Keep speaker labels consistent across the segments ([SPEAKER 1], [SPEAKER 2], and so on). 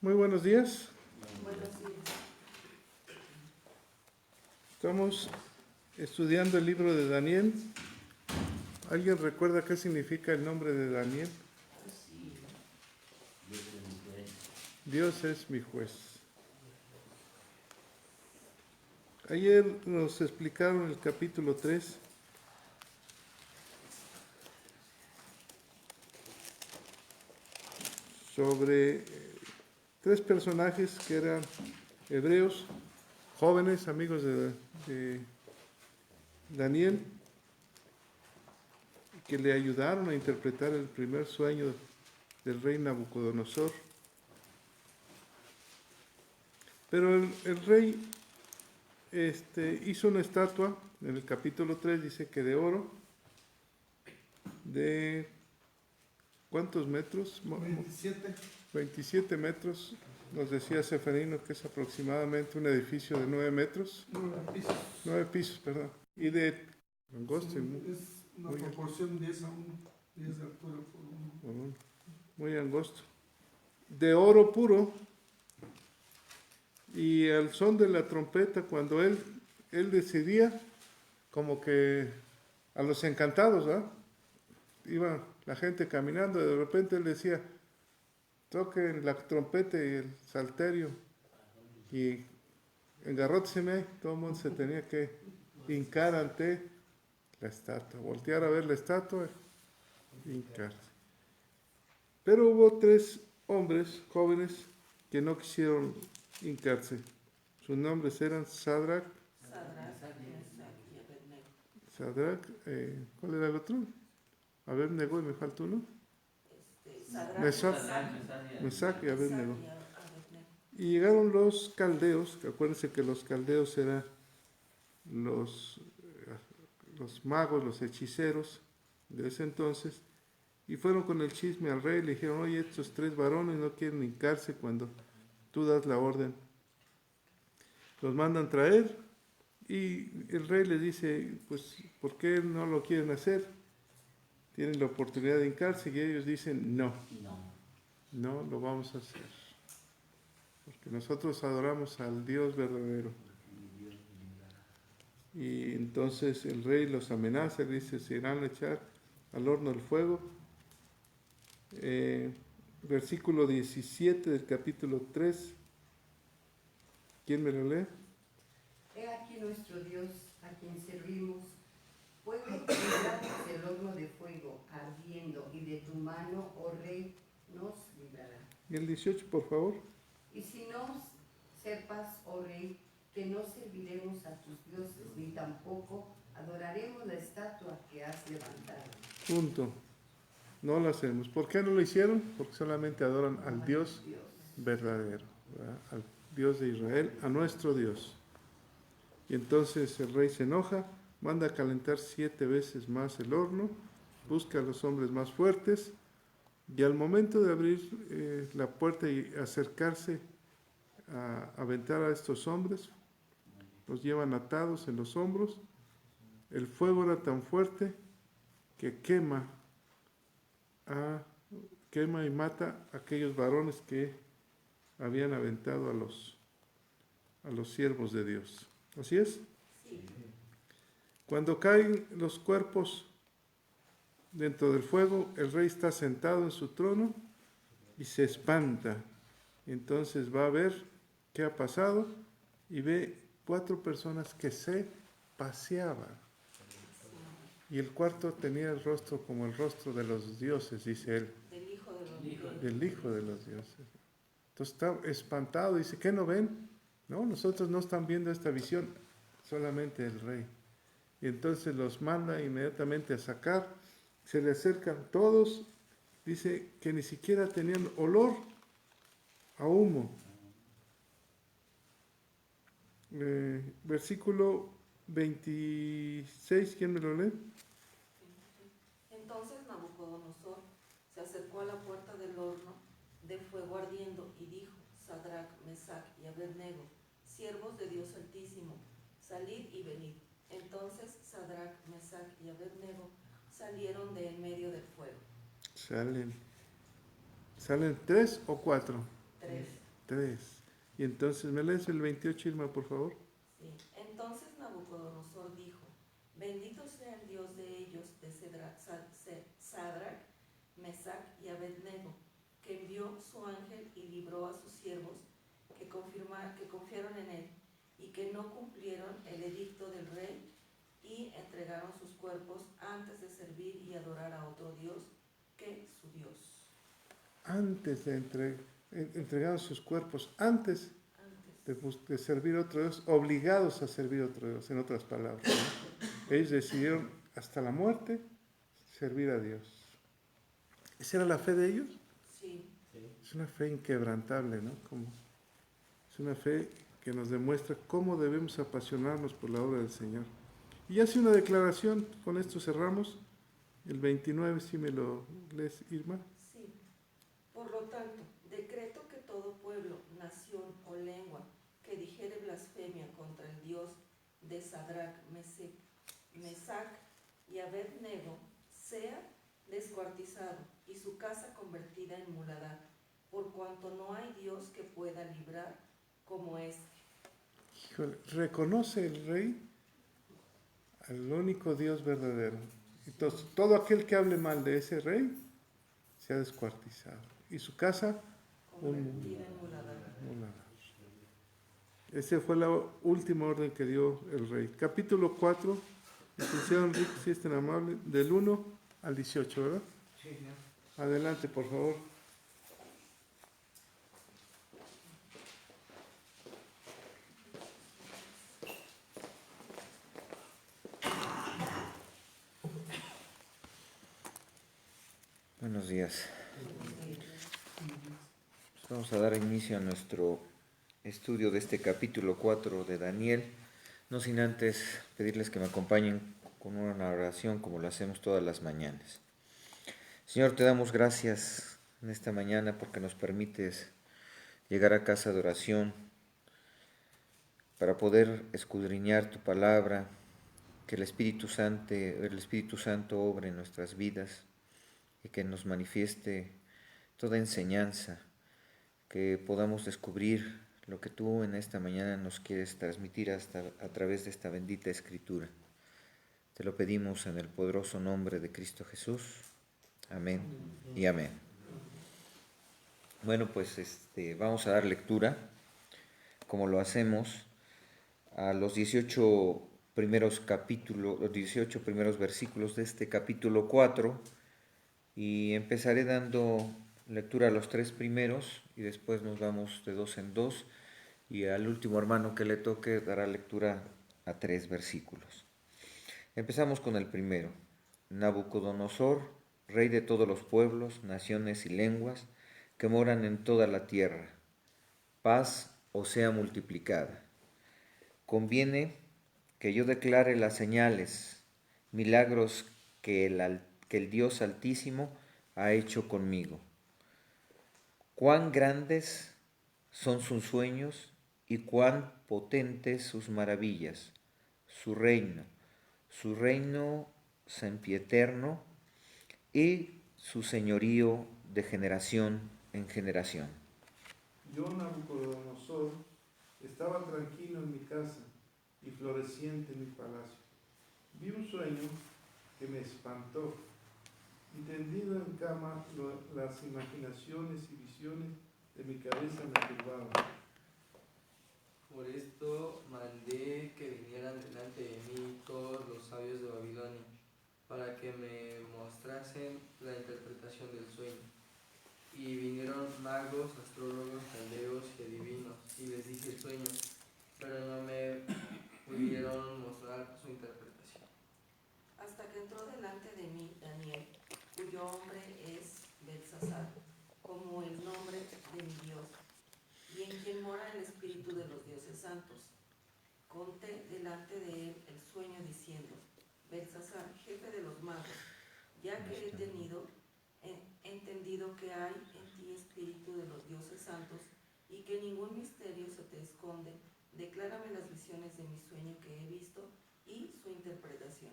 [SPEAKER 1] Muy buenos días.
[SPEAKER 2] Buenos días.
[SPEAKER 1] Estamos estudiando el libro de Daniel. ¿Alguien recuerda qué significa el nombre de Daniel? Dios es mi juez. Ayer nos explicaron el capítulo 3. Sobre tres personajes que eran hebreos, jóvenes, amigos de Daniel, que le ayudaron a interpretar el primer sueño del rey Nabucodonosor. Pero el rey hizo una estatua, en el capítulo 3 dice que de oro, de ¿cuántos metros? 27 metros, nos decía Seferino que es aproximadamente un edificio de 9 metros. 9 pisos, perdón. Y de angosto.
[SPEAKER 3] Sí, es una proporción 10 a 1, 10 de altura por 1.
[SPEAKER 1] Muy angosto. De oro puro. Y al son de la trompeta, cuando él decidía, como que a los encantados, ¿verdad? Iba la gente caminando, y de repente él decía, toquen la trompeta y el salterio, y engarrótseme, todo el mundo se tenía que hincar ante la estatua, voltear a ver la estatua, hincarse. Pero hubo tres hombres jóvenes que no quisieron hincarse. Sus nombres eran Sadrach, ¿cuál era el otro? Abednego, y me falta uno. Mesac y Abednego. Y llegaron los caldeos, que acuérdense que los caldeos eran los magos, los hechiceros de ese entonces, y fueron con el chisme al rey, le dijeron, oye, estos tres varones no quieren hincarse cuando tú das la orden. Los mandan traer, y el rey les dice, pues, ¿por qué no lo quieren hacer? Tienen la oportunidad de hincarse, y ellos dicen, no lo vamos a hacer. Porque nosotros adoramos al Dios verdadero. Y entonces el rey los amenaza, dice, se irán a echar al horno del fuego. Versículo 17 del capítulo 3. ¿Quién me lo lee?
[SPEAKER 2] He aquí nuestro Dios, a quien servimos, puede librarnos del horno de fuego ardiendo, y de tu mano, oh rey, nos librará.
[SPEAKER 1] Y el 18, por favor.
[SPEAKER 2] Y si no sepas, oh rey, que no serviremos a tus dioses, ni tampoco adoraremos la estatua que has levantado.
[SPEAKER 1] Punto. No lo hacemos. ¿Por qué no lo hicieron? Porque solamente adoran al Dios verdadero, ¿verdad? Al Dios de Israel, a nuestro Dios. Y entonces el rey se enoja, manda a calentar 7 veces más el horno, busca a los hombres más fuertes, y al momento de abrir la puerta y acercarse a aventar a estos hombres, los llevan atados en los hombros. El fuego era tan fuerte que quema y mata a aquellos varones que habían aventado a los siervos de Dios. ¿Así es?
[SPEAKER 2] Sí.
[SPEAKER 1] Cuando caen los cuerpos dentro del fuego, el rey está sentado en su trono y se espanta. Entonces va a ver qué ha pasado y ve 4 personas que se paseaban. Y el cuarto tenía el rostro como el rostro de los dioses, dice él. Del hijo de los dioses. Entonces está espantado, dice, ¿qué no ven? No, nosotros no están viendo esta visión, solamente el rey. Y entonces los manda inmediatamente a sacar, se le acercan todos, dice que ni siquiera tenían olor a humo. Versículo 26, ¿quién me lo lee?
[SPEAKER 4] Entonces Nabucodonosor se acercó a la puerta del horno de fuego ardiendo y dijo, Sadrach, Mesac y Abednego, siervos de Dios Altísimo, salid y venid. Entonces Sadrach, Mesac y Abednego salieron de en medio del fuego.
[SPEAKER 1] ¿Salen 3 o 4?
[SPEAKER 4] 3.
[SPEAKER 1] 3. Y entonces, ¿me lees el 28, Irma, por favor?
[SPEAKER 4] Sí. Entonces Nabucodonosor dijo: Bendito sea el Dios de ellos, de Sadrach, Mesach y Abednego, que envió su ángel y libró a sus siervos que confiaron en él, y que no cumplieron el edicto del rey y entregaron sus cuerpos antes de servir y adorar a otro Dios que su Dios.
[SPEAKER 1] Antes de entregaron sus cuerpos, antes de servir a otro Dios, obligados a servir a otro Dios, en otras palabras, ¿no? Ellos decidieron hasta la muerte servir a Dios. ¿Esa era la fe de ellos?
[SPEAKER 4] Sí.
[SPEAKER 1] Es una fe inquebrantable, ¿no? Es una fe que nos demuestra cómo debemos apasionarnos por la obra del Señor. Y hace una declaración, con esto cerramos, el 29, si me lo lees, Irma.
[SPEAKER 4] Sí. Por lo tanto, decreto que todo pueblo, nación o lengua que dijere blasfemia contra el Dios de Sadrach, Mesach y Abednego sea descuartizado y su casa convertida en muladar, por cuanto no hay Dios que pueda librar como este.
[SPEAKER 1] Híjole, reconoce el rey al único Dios verdadero. Entonces, todo aquel que hable mal de ese rey se ha descuartizado. Y su casa,
[SPEAKER 4] Convertida en muladar.
[SPEAKER 1] muladar. Esa fue la última orden que dio el rey. Capítulo 4, licenciado Enrique, si es tan amable, del 1 al 18, ¿verdad?
[SPEAKER 5] Sí, señor.
[SPEAKER 1] Adelante, por favor.
[SPEAKER 5] Buenos días. Vamos a dar inicio a nuestro estudio de este capítulo 4 de Daniel, no sin antes pedirles que me acompañen con una oración como lo hacemos todas las mañanas. Señor, te damos gracias en esta mañana porque nos permites llegar a casa de oración para poder escudriñar tu palabra, que el Espíritu Santo obre en nuestras vidas y que nos manifieste toda enseñanza, que podamos descubrir lo que tú en esta mañana nos quieres transmitir a través de esta bendita Escritura. Te lo pedimos en el poderoso nombre de Cristo Jesús. Amén y amén. Bueno, pues vamos a dar lectura, como lo hacemos, a los 18 primeros versículos de este capítulo 4, y empezaré dando lectura a los 3 primeros y después nos vamos de 2 en 2, y al último hermano que le toque dará lectura a 3 versículos. Empezamos con el primero. Nabucodonosor, rey de todos los pueblos, naciones y lenguas que moran en toda la tierra, paz os sea multiplicada. Conviene que yo declare las señales, milagros que el Dios Altísimo ha hecho conmigo. Cuán grandes son sus sueños y cuán potentes sus maravillas. Su reino sempiterno y su señorío de generación en generación.
[SPEAKER 1] Yo, Nabucodonosor, estaba tranquilo en mi casa y floreciente en mi palacio. Vi un sueño que me espantó, y tendido en cama las imaginaciones y visiones de mi cabeza me turbaban.
[SPEAKER 6] Por esto mandé que vinieran delante de mí todos los sabios de Babilonia, para que me mostrasen la interpretación del sueño. Y vinieron magos, astrólogos, caldeos y adivinos, y les dije el sueño, pero no me pudieron mostrar su interpretación.
[SPEAKER 4] Hasta que entró delante de mí Daniel, cuyo nombre es Belsasar, como el nombre de mi Dios, y en quien mora el espíritu de los dioses santos. Conté delante de él el sueño diciendo: Belsasar, jefe de los magos, ya que he entendido que hay en ti espíritu de los dioses santos y que ningún misterio se te esconde, declárame las visiones de mi sueño que he visto y su interpretación.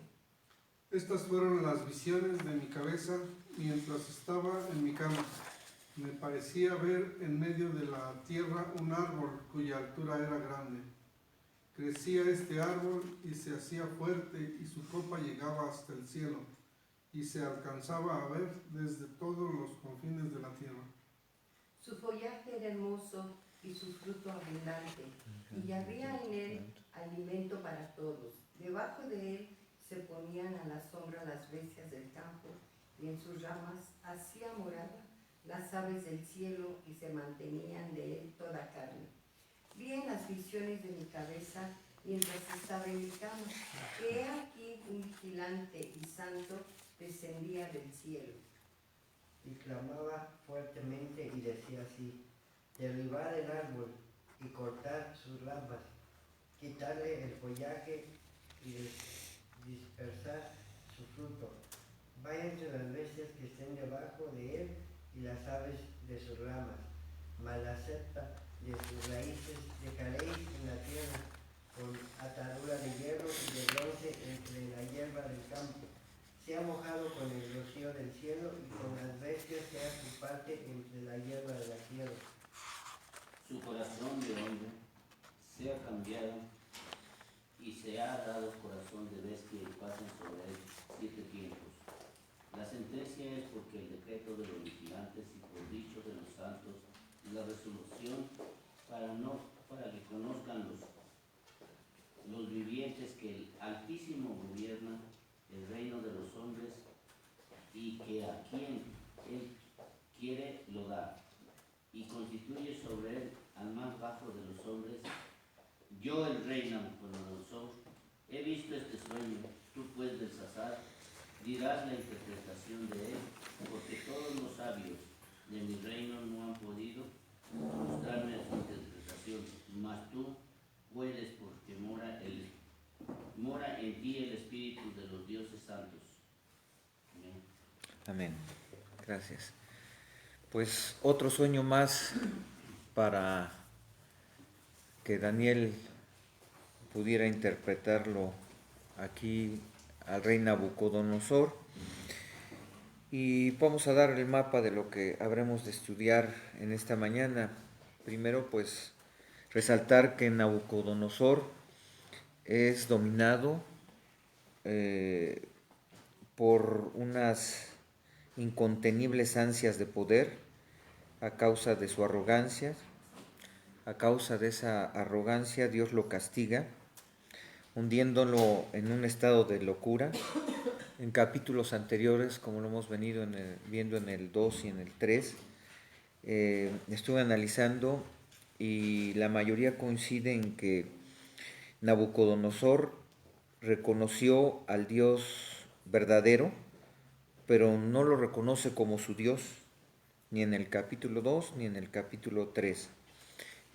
[SPEAKER 3] Estas fueron las visiones de mi cabeza mientras estaba en mi cama. Me parecía ver en medio de la tierra un árbol cuya altura era grande. Crecía este árbol y se hacía fuerte y su copa llegaba hasta el cielo y se alcanzaba a ver desde todos los confines de la tierra.
[SPEAKER 2] Su follaje era hermoso y su fruto abundante, y había en él alimento para todos. Debajo de él se ponían a la sombra las bestias del campo, y en sus ramas hacía morada las aves del cielo, y se mantenían de él toda carne. Vi en las visiones de mi cabeza mientras estaba en mi cama, que he aquí un vigilante y santo descendía del cielo.
[SPEAKER 7] Y clamaba fuertemente y decía así: derribar el árbol y cortar sus ramas, quitarle el follaje y dispersar su fruto. Váyanse las bestias que estén debajo de él y las aves de sus ramas, mas la seta de sus raíces dejaréis en la tierra, con atadura de hierro y de bronce entre la hierba del campo. Sea mojado con el rocío del cielo, y con las bestias sea su parte entre la hierba de la tierra.
[SPEAKER 8] Su corazón de hombre sea cambiado, y se ha dado corazón de bestia, y pasen sobre él 7 tiempos. La sentencia es porque el decreto de los vigilantes y por dicho de los santos, y la resolución para que conozcan los vivientes que el Altísimo gobierna el reino de los hombres, y que a quien él quiere lo da, y constituye sobre él al más bajo de los hombres. Yo, el rey Nabucodonosor, he visto este sueño. Tú, pues, Belsasar, dirás la interpretación de él, porque todos los sabios de mi reino no han podido mostrarme su interpretación, mas tú puedes, porque mora en ti el Espíritu de los dioses santos. Amén.
[SPEAKER 5] Amén. Gracias. Pues otro sueño más para que Daniel pudiera interpretarlo aquí al rey Nabucodonosor. Y vamos a dar el mapa de lo que habremos de estudiar en esta mañana. Primero, pues, resaltar que Nabucodonosor es dominado por unas incontenibles ansias de poder a causa de su arrogancia. A causa de esa arrogancia, Dios lo castiga, hundiéndolo en un estado de locura. En capítulos anteriores, como lo hemos venido viendo en el 2 y en el 3, estuve analizando y la mayoría coincide en que Nabucodonosor reconoció al Dios verdadero, pero no lo reconoce como su Dios, ni en el capítulo 2 ni en el capítulo 3.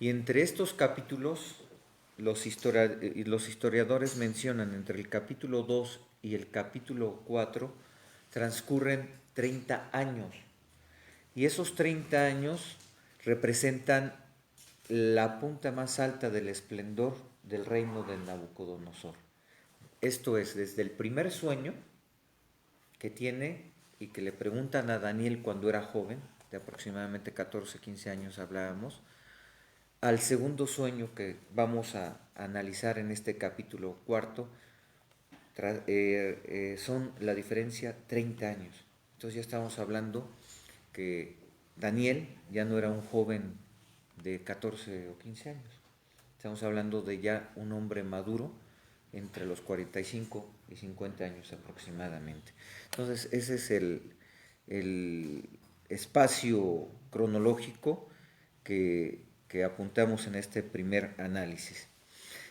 [SPEAKER 5] Y entre estos capítulos, los historiadores mencionan entre el capítulo 2 y el capítulo 4, transcurren 30 años. Y esos 30 años representan la punta más alta del esplendor del reino de Nabucodonosor. Esto es, desde el primer sueño que tiene y que le preguntan a Daniel cuando era joven, de aproximadamente 14, 15 años hablábamos, al segundo sueño que vamos a analizar en este capítulo 4, son la diferencia 30 años. Entonces ya estamos hablando que Daniel ya no era un joven de 14 o 15 años. Estamos hablando de ya un hombre maduro entre los 45 y 50 años aproximadamente. Entonces ese es el espacio cronológico que apuntamos en este primer análisis.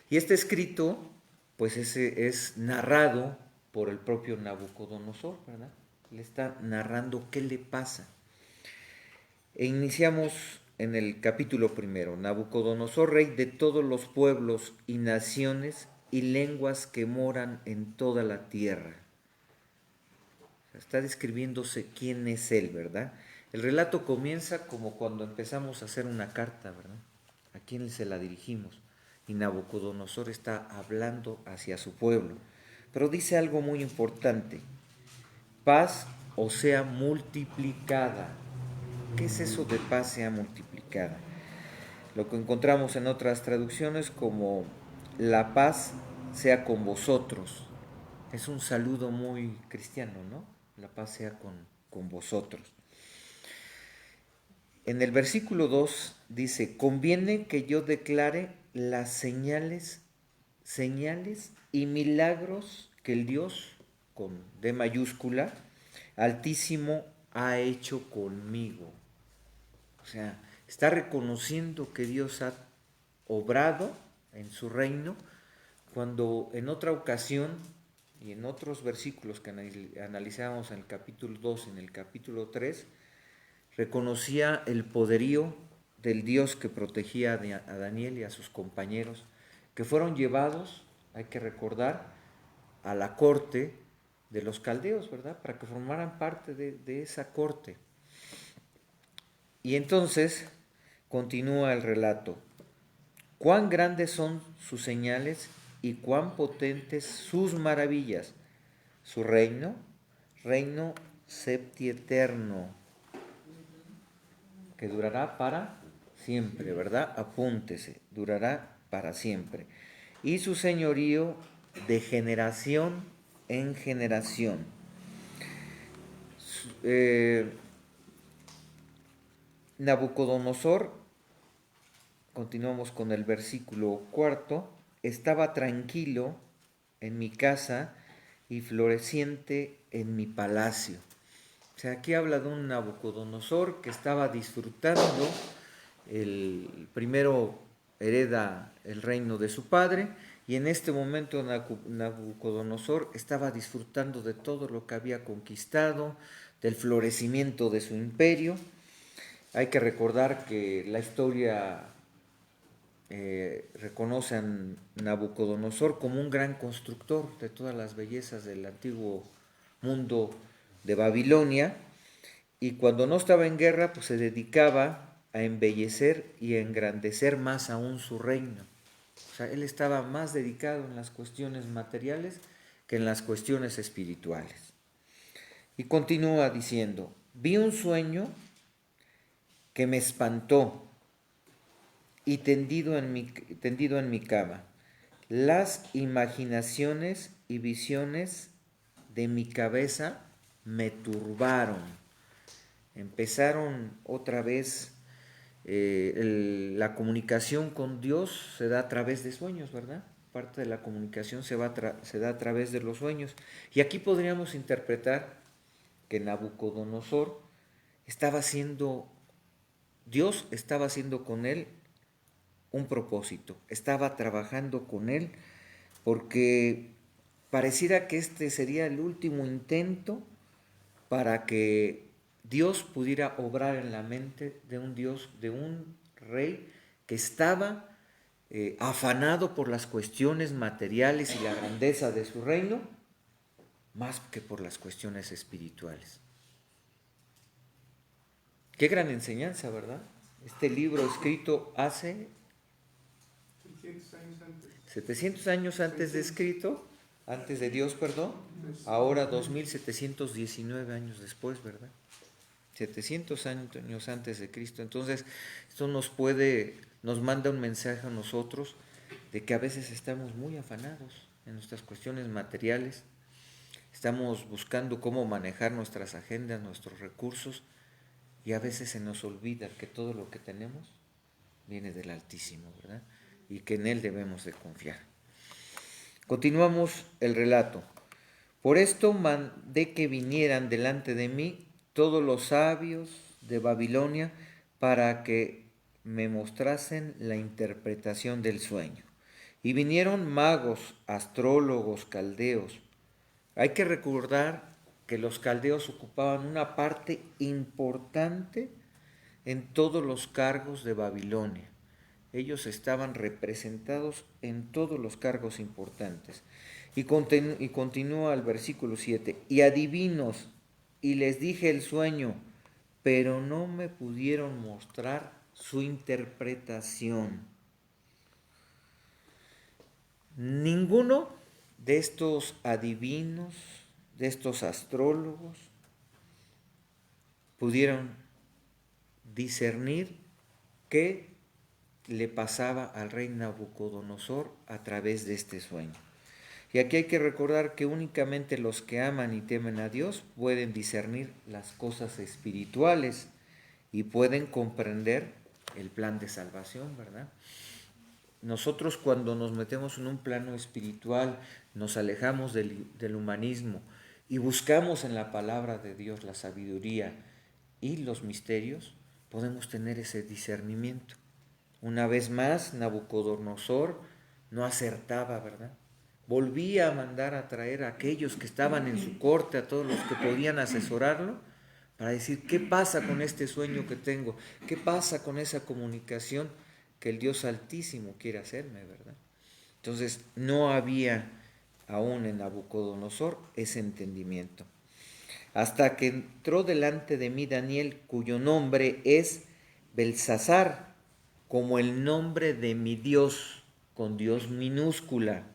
[SPEAKER 5] Y este escrito, pues es narrado por el propio Nabucodonosor, ¿verdad? Le está narrando qué le pasa. E iniciamos en el capítulo primero. Nabucodonosor, rey de todos los pueblos y naciones y lenguas que moran en toda la tierra. Está describiéndose quién es él, ¿verdad? El relato comienza como cuando empezamos a hacer una carta, ¿verdad? ¿A quién se la dirigimos? Y Nabucodonosor está hablando hacia su pueblo. Pero dice algo muy importante: paz os sea multiplicada. ¿Qué es eso de paz sea multiplicada? Lo que encontramos en otras traducciones como la paz sea con vosotros. Es un saludo muy cristiano, ¿no? La paz sea con vosotros. En el versículo 2 dice, conviene que yo declare las señales y milagros que el Dios, con D mayúscula, Altísimo, ha hecho conmigo. O sea, está reconociendo que Dios ha obrado en su reino, cuando en otra ocasión y en otros versículos que analizamos en el capítulo 2 y en el capítulo 3, reconocía el poderío del Dios que protegía a Daniel y a sus compañeros, que fueron llevados, hay que recordar, a la corte de los caldeos, ¿verdad? Para que formaran parte de esa corte. Y entonces continúa el relato. Cuán grandes son sus señales y cuán potentes sus maravillas. Su reino septieterno, que durará para siempre, ¿verdad? Apúntese, durará para siempre. Y su señorío de generación en generación. Nabucodonosor, continuamos con el versículo 4, estaba tranquilo en mi casa y floreciente en mi palacio. O sea, aquí habla de un Nabucodonosor que estaba disfrutando, el primero hereda el reino de su padre, y en este momento Nabucodonosor estaba disfrutando de todo lo que había conquistado, del florecimiento de su imperio. Hay que recordar que la historia reconoce a Nabucodonosor como un gran constructor de todas las bellezas del antiguo mundo de Babilonia, y cuando no estaba en guerra, pues se dedicaba a embellecer y a engrandecer más aún su reino. O sea, él estaba más dedicado en las cuestiones materiales que en las cuestiones espirituales. Y continúa diciendo, vi un sueño que me espantó y tendido en mi cama. Las imaginaciones y visiones de mi cabeza me turbaron. Empezaron otra vez, la comunicación con Dios se da a través de sueños, ¿verdad? Parte de la comunicación se da a través de los sueños. Y aquí podríamos interpretar que Nabucodonosor Dios estaba haciendo con él un propósito, estaba trabajando con él, porque pareciera que este sería el último intento para que Dios pudiera obrar en la mente de un rey que estaba afanado por las cuestiones materiales y la grandeza de su reino, más que por las cuestiones espirituales. Qué gran enseñanza, ¿verdad? Este libro escrito hace 700 años antes de escrito, antes de Dios, perdón, ahora 2719 años después, ¿verdad? 700 años antes de Cristo. Entonces, esto nos manda un mensaje a nosotros de que a veces estamos muy afanados en nuestras cuestiones materiales, estamos buscando cómo manejar nuestras agendas, nuestros recursos, y a veces se nos olvida que todo lo que tenemos viene del Altísimo, ¿verdad? Y que en Él debemos de confiar. Continuamos el relato. Por esto mandé que vinieran delante de mí todos los sabios de Babilonia para que me mostrasen la interpretación del sueño. Y vinieron magos, astrólogos, caldeos. Hay que recordar que los caldeos ocupaban una parte importante en todos los cargos de Babilonia. Ellos estaban representados en todos los cargos importantes. Y continúa el versículo 7. Y adivinos, y les dije el sueño, pero no me pudieron mostrar su interpretación. Ninguno de estos adivinos, de estos astrólogos, pudieron discernir qué le pasaba al rey Nabucodonosor a través de este sueño. Y aquí hay que recordar que únicamente los que aman y temen a Dios pueden discernir las cosas espirituales y pueden comprender el plan de salvación, ¿verdad? Nosotros cuando nos metemos en un plano espiritual, nos alejamos del humanismo y buscamos en la palabra de Dios la sabiduría y los misterios, podemos tener ese discernimiento. Una vez más, Nabucodonosor no acertaba, ¿verdad? Volvía a mandar a traer a aquellos que estaban en su corte, a todos los que podían asesorarlo, para decir, ¿qué pasa con este sueño que tengo? ¿Qué pasa con esa comunicación que el Dios Altísimo quiere hacerme, verdad? Entonces, no había aún en Nabucodonosor ese entendimiento. Hasta que entró delante de mí Daniel, cuyo nombre es Belsasar, como el nombre de mi Dios, con Dios minúscula,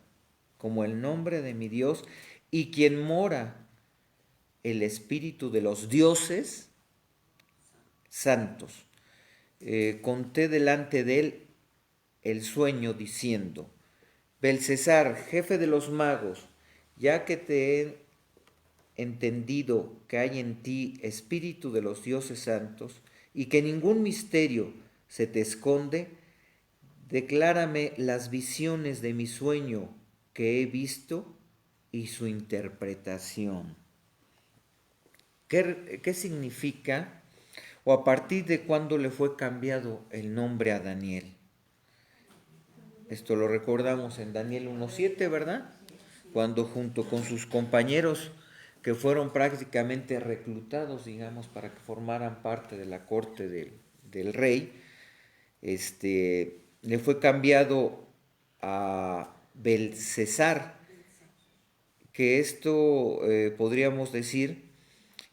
[SPEAKER 5] como el nombre de mi Dios, y quien mora el espíritu de los dioses santos. Conté delante de él el sueño diciendo, Belsasar, jefe de los magos, ya que te he entendido que hay en ti espíritu de los dioses santos y que ningún misterio se te esconde, declárame las visiones de mi sueño que he visto y su interpretación. ¿Qué significa o a partir de cuándo le fue cambiado el nombre a Daniel? Esto lo recordamos en Daniel 1:7, ¿verdad? Cuando junto con sus compañeros que fueron prácticamente reclutados, digamos, para que formaran parte de la corte del rey, le fue cambiado a Belsasar, que esto podríamos decir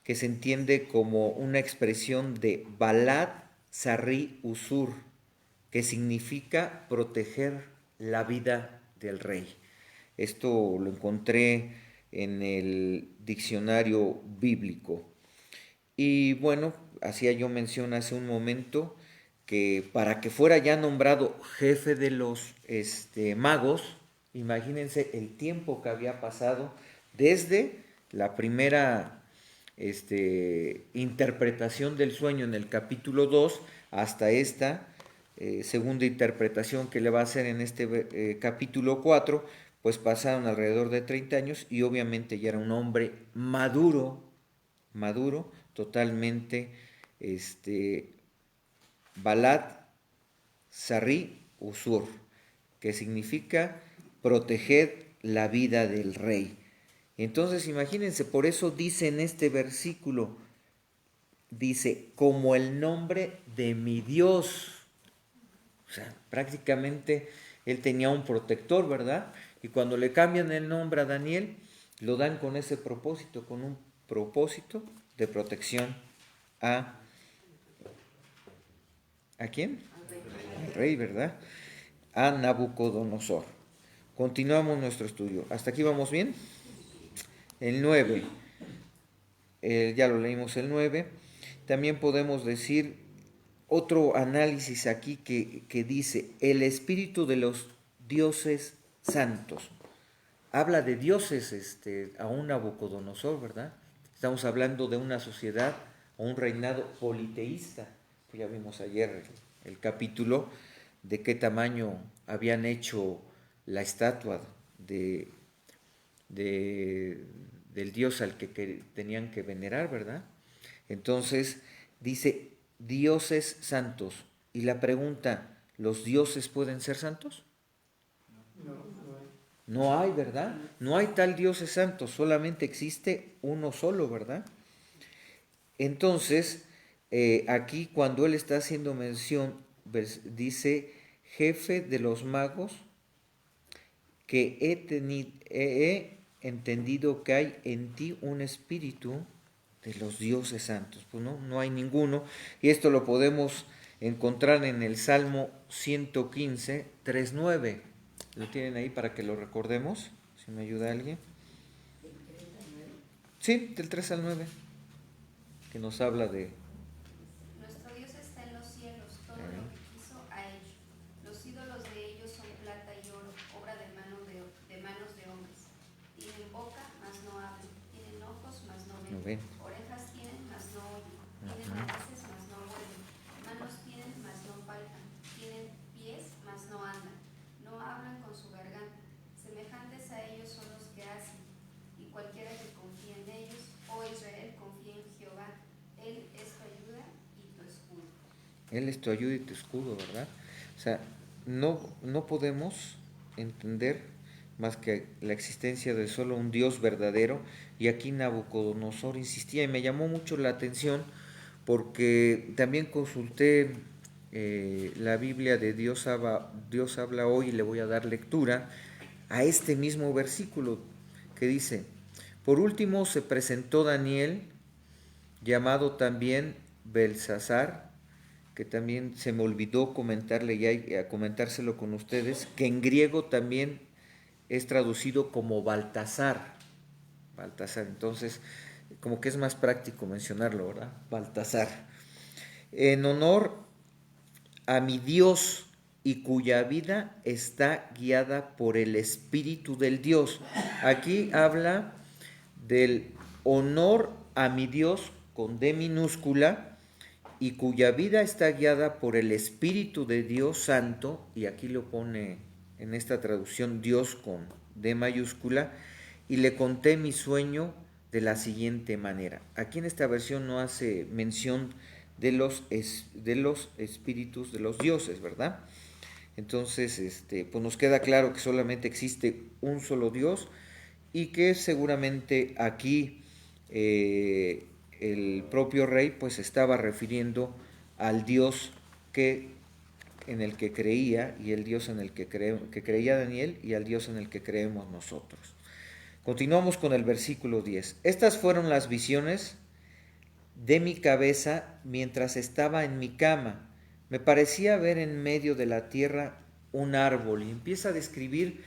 [SPEAKER 5] que se entiende como una expresión de Balad Sarri Usur, que significa proteger la vida del rey. Esto lo encontré en el diccionario bíblico. Y bueno, hacía yo mención hace un momento que para que fuera ya nombrado jefe de los magos, imagínense el tiempo que había pasado desde la primera interpretación del sueño en el capítulo 2 hasta esta segunda interpretación que le va a hacer en este capítulo 4, pues pasaron alrededor de 30 años y obviamente ya era un hombre maduro, totalmente Balad Sarri Usur, que significa proteger la vida del rey. Entonces imagínense, por eso dice en este versículo, dice, como el nombre de mi Dios. O sea, prácticamente él tenía un protector, ¿verdad? Y cuando le cambian el nombre a Daniel, lo dan con ese propósito, con un propósito de protección ¿a quién? Al rey, ¿verdad? A Nabucodonosor. Continuamos nuestro estudio. ¿Hasta aquí vamos bien? El 9. Ya lo leímos el 9. También podemos decir otro análisis aquí que dice, el espíritu de los dioses santos. Habla de dioses a un Nabucodonosor, ¿verdad? Estamos hablando de una sociedad o un reinado politeísta. Ya vimos ayer el capítulo de qué tamaño habían hecho la estatua del dios al que tenían que venerar, ¿verdad? Entonces dice dioses santos. Y la pregunta, ¿los dioses pueden ser santos? No hay, ¿verdad? No hay tal dioses santos, solamente existe uno solo, ¿verdad? Entonces, aquí cuando él está haciendo mención, dice, jefe de los magos, que he entendido que hay en ti un espíritu de los dioses santos. Pues no hay ninguno. Y esto lo podemos encontrar en el Salmo 115, 3:9. ¿Lo tienen ahí para que lo recordemos? Si me ayuda alguien. Sí, del 3 al 9. Que nos habla de...
[SPEAKER 9] Nuestro Dios está en
[SPEAKER 5] Él es tu ayuda y tu escudo, ¿verdad? O sea, no podemos entender más que la existencia de solo un Dios verdadero. Y aquí Nabucodonosor insistía, y me llamó mucho la atención porque también consulté la Biblia de Dios habla hoy, y le voy a dar lectura a este mismo versículo que dice: por último se presentó Daniel, llamado también Belsasar, que también se me olvidó comentarle y a comentárselo con ustedes, que en griego también es traducido como Baltasar. Baltasar, entonces como que es más práctico mencionarlo, ¿verdad? Baltasar. En honor a mi Dios, y cuya vida está guiada por el Espíritu del Dios. Aquí habla del honor a mi Dios con D minúscula, y cuya vida está guiada por el Espíritu de Dios Santo, y aquí lo pone en esta traducción Dios con D mayúscula, y le conté mi sueño de la siguiente manera. Aquí en esta versión no hace mención de los espíritus de los dioses, ¿verdad? Entonces, pues nos queda claro que solamente existe un solo Dios, y que seguramente aquí el propio rey pues estaba refiriendo al Dios en el que creía, y el Dios en el que creía Daniel, y al Dios en el que creemos nosotros. Continuamos con el versículo 10. Estas fueron las visiones de mi cabeza mientras estaba en mi cama. Me parecía ver en medio de la tierra un árbol, y empieza a describir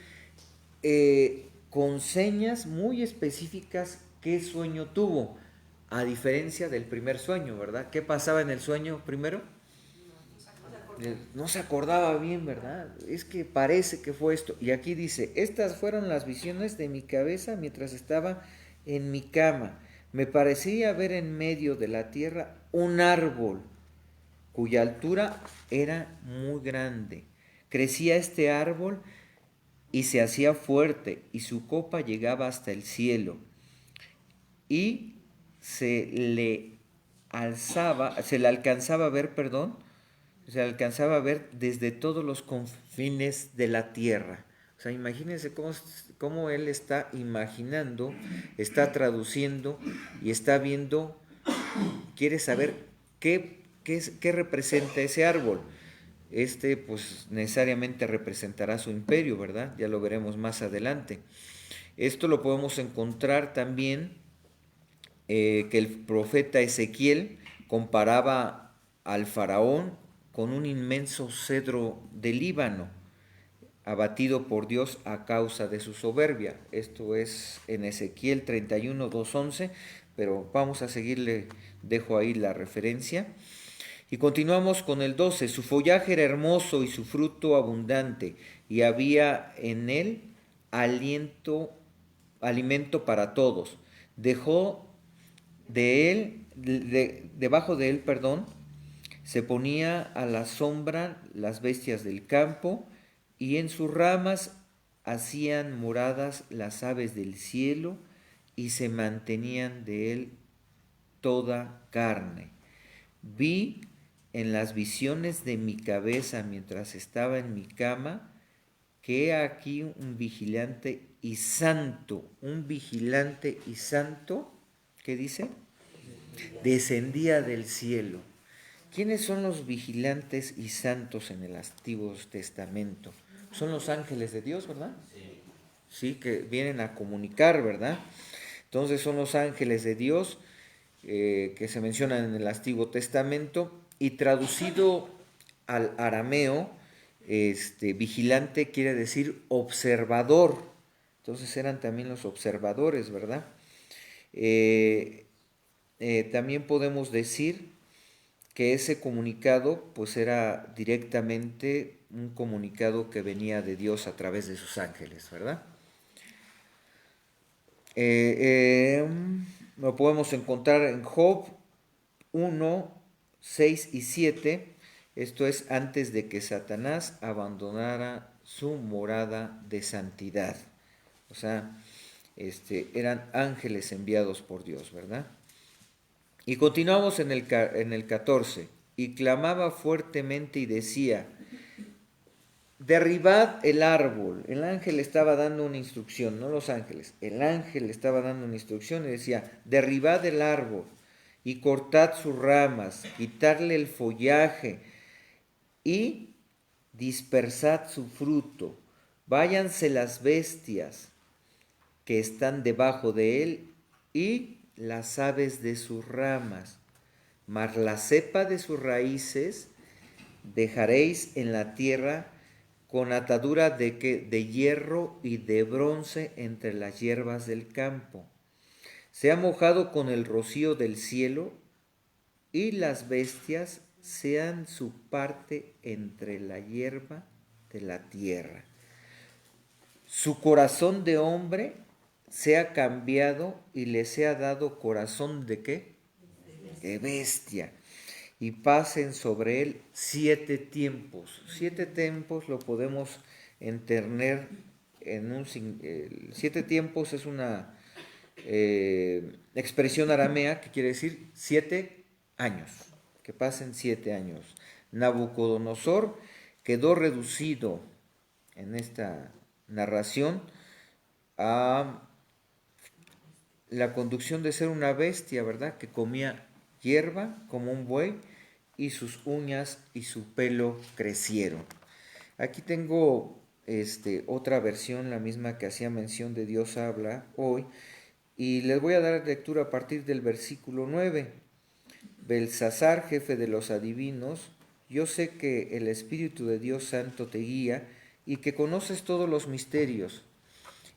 [SPEAKER 5] con señas muy específicas qué sueño tuvo, a diferencia del primer sueño, ¿verdad? ¿Qué pasaba en el sueño primero? No se acordaba bien, ¿verdad? Es que parece que fue esto. Y aquí dice: estas fueron las visiones de mi cabeza mientras estaba en mi cama. Me parecía ver en medio de la tierra un árbol cuya altura era muy grande. Crecía este árbol y se hacía fuerte, y su copa llegaba hasta el cielo, y se le alcanzaba a ver, se alcanzaba a ver desde todos los confines de la tierra. O sea, imagínense cómo él está imaginando, está traduciendo y está viendo, quiere saber qué representa ese árbol. Pues necesariamente representará su imperio, ¿verdad? Ya lo veremos más adelante. Esto lo podemos encontrar también que el profeta Ezequiel comparaba al faraón con un inmenso cedro del Líbano, abatido por Dios a causa de su soberbia. Esto es en Ezequiel 31, 2:11, pero vamos a seguirle, dejo ahí la referencia. Y continuamos con el 12. Su follaje era hermoso y su fruto abundante, y había en él alimento para todos. Debajo de él, se ponía a la sombra las bestias del campo, y en sus ramas hacían moradas las aves del cielo, y se mantenían de él toda carne. Vi en las visiones de mi cabeza mientras estaba en mi cama, que he aquí un vigilante y santo, ¿qué dice? Descendía del cielo. ¿Quiénes son los vigilantes y santos en el Antiguo Testamento? Son los ángeles de Dios, ¿verdad? Sí, que vienen a comunicar, ¿verdad? Entonces son los ángeles de Dios que se mencionan en el Antiguo Testamento, y traducido al arameo, vigilante quiere decir observador. Entonces eran también los observadores, ¿verdad? También podemos decir que ese comunicado pues era directamente un comunicado que venía de Dios a través de sus ángeles, ¿verdad? Lo podemos encontrar en Job 1, 6 y 7. Esto es antes de que Satanás abandonara su morada de santidad. O sea, eran ángeles enviados por Dios, ¿verdad? Y continuamos en el 14. y clamaba fuertemente y decía, derribad el árbol. El ángel estaba dando una instrucción, no los ángeles. El ángel estaba dando una instrucción y decía, derribad el árbol y cortad sus ramas, quitarle el follaje y dispersad su fruto. Váyanse las bestias que están debajo de él y las aves de sus ramas, mas la cepa de sus raíces dejaréis en la tierra con atadura de hierro y de bronce entre las hierbas del campo. Sea mojado con el rocío del cielo y las bestias sean su parte entre la hierba de la tierra. Su corazón de hombre sea cambiado y le sea dado corazón de ¿qué? De bestia. Y pasen sobre él 7 tiempos. 7 tiempos lo podemos entender en un... 7 tiempos es una expresión aramea que quiere decir 7 años. Que pasen 7 años. Nabucodonosor quedó reducido en esta narración a la conducción de ser una bestia, ¿verdad? Que comía hierba como un buey y sus uñas y su pelo crecieron. Aquí tengo otra versión, la misma que hacía mención de Dios habla hoy, y les voy a dar lectura a partir del versículo 9. Belsasar, jefe de los adivinos, yo sé que el Espíritu de Dios Santo te guía y que conoces todos los misterios.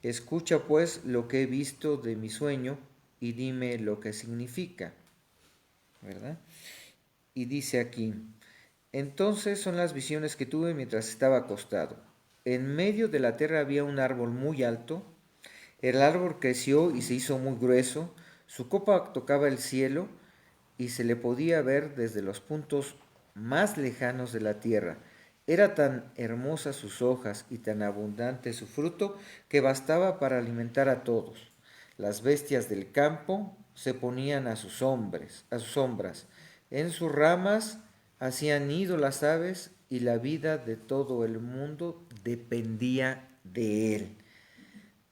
[SPEAKER 5] Escucha pues lo que he visto de mi sueño y dime lo que significa, ¿verdad? Y dice aquí, entonces son las visiones que tuve mientras estaba acostado. En medio de la tierra había un árbol muy alto, el árbol creció y se hizo muy grueso, su copa tocaba el cielo y se le podía ver desde los puntos más lejanos de la tierra. Era tan hermosa sus hojas y tan abundante su fruto que bastaba para alimentar a todos. Las bestias del campo se ponían a sus sombras. En sus ramas hacían nido las aves y la vida de todo el mundo dependía de él.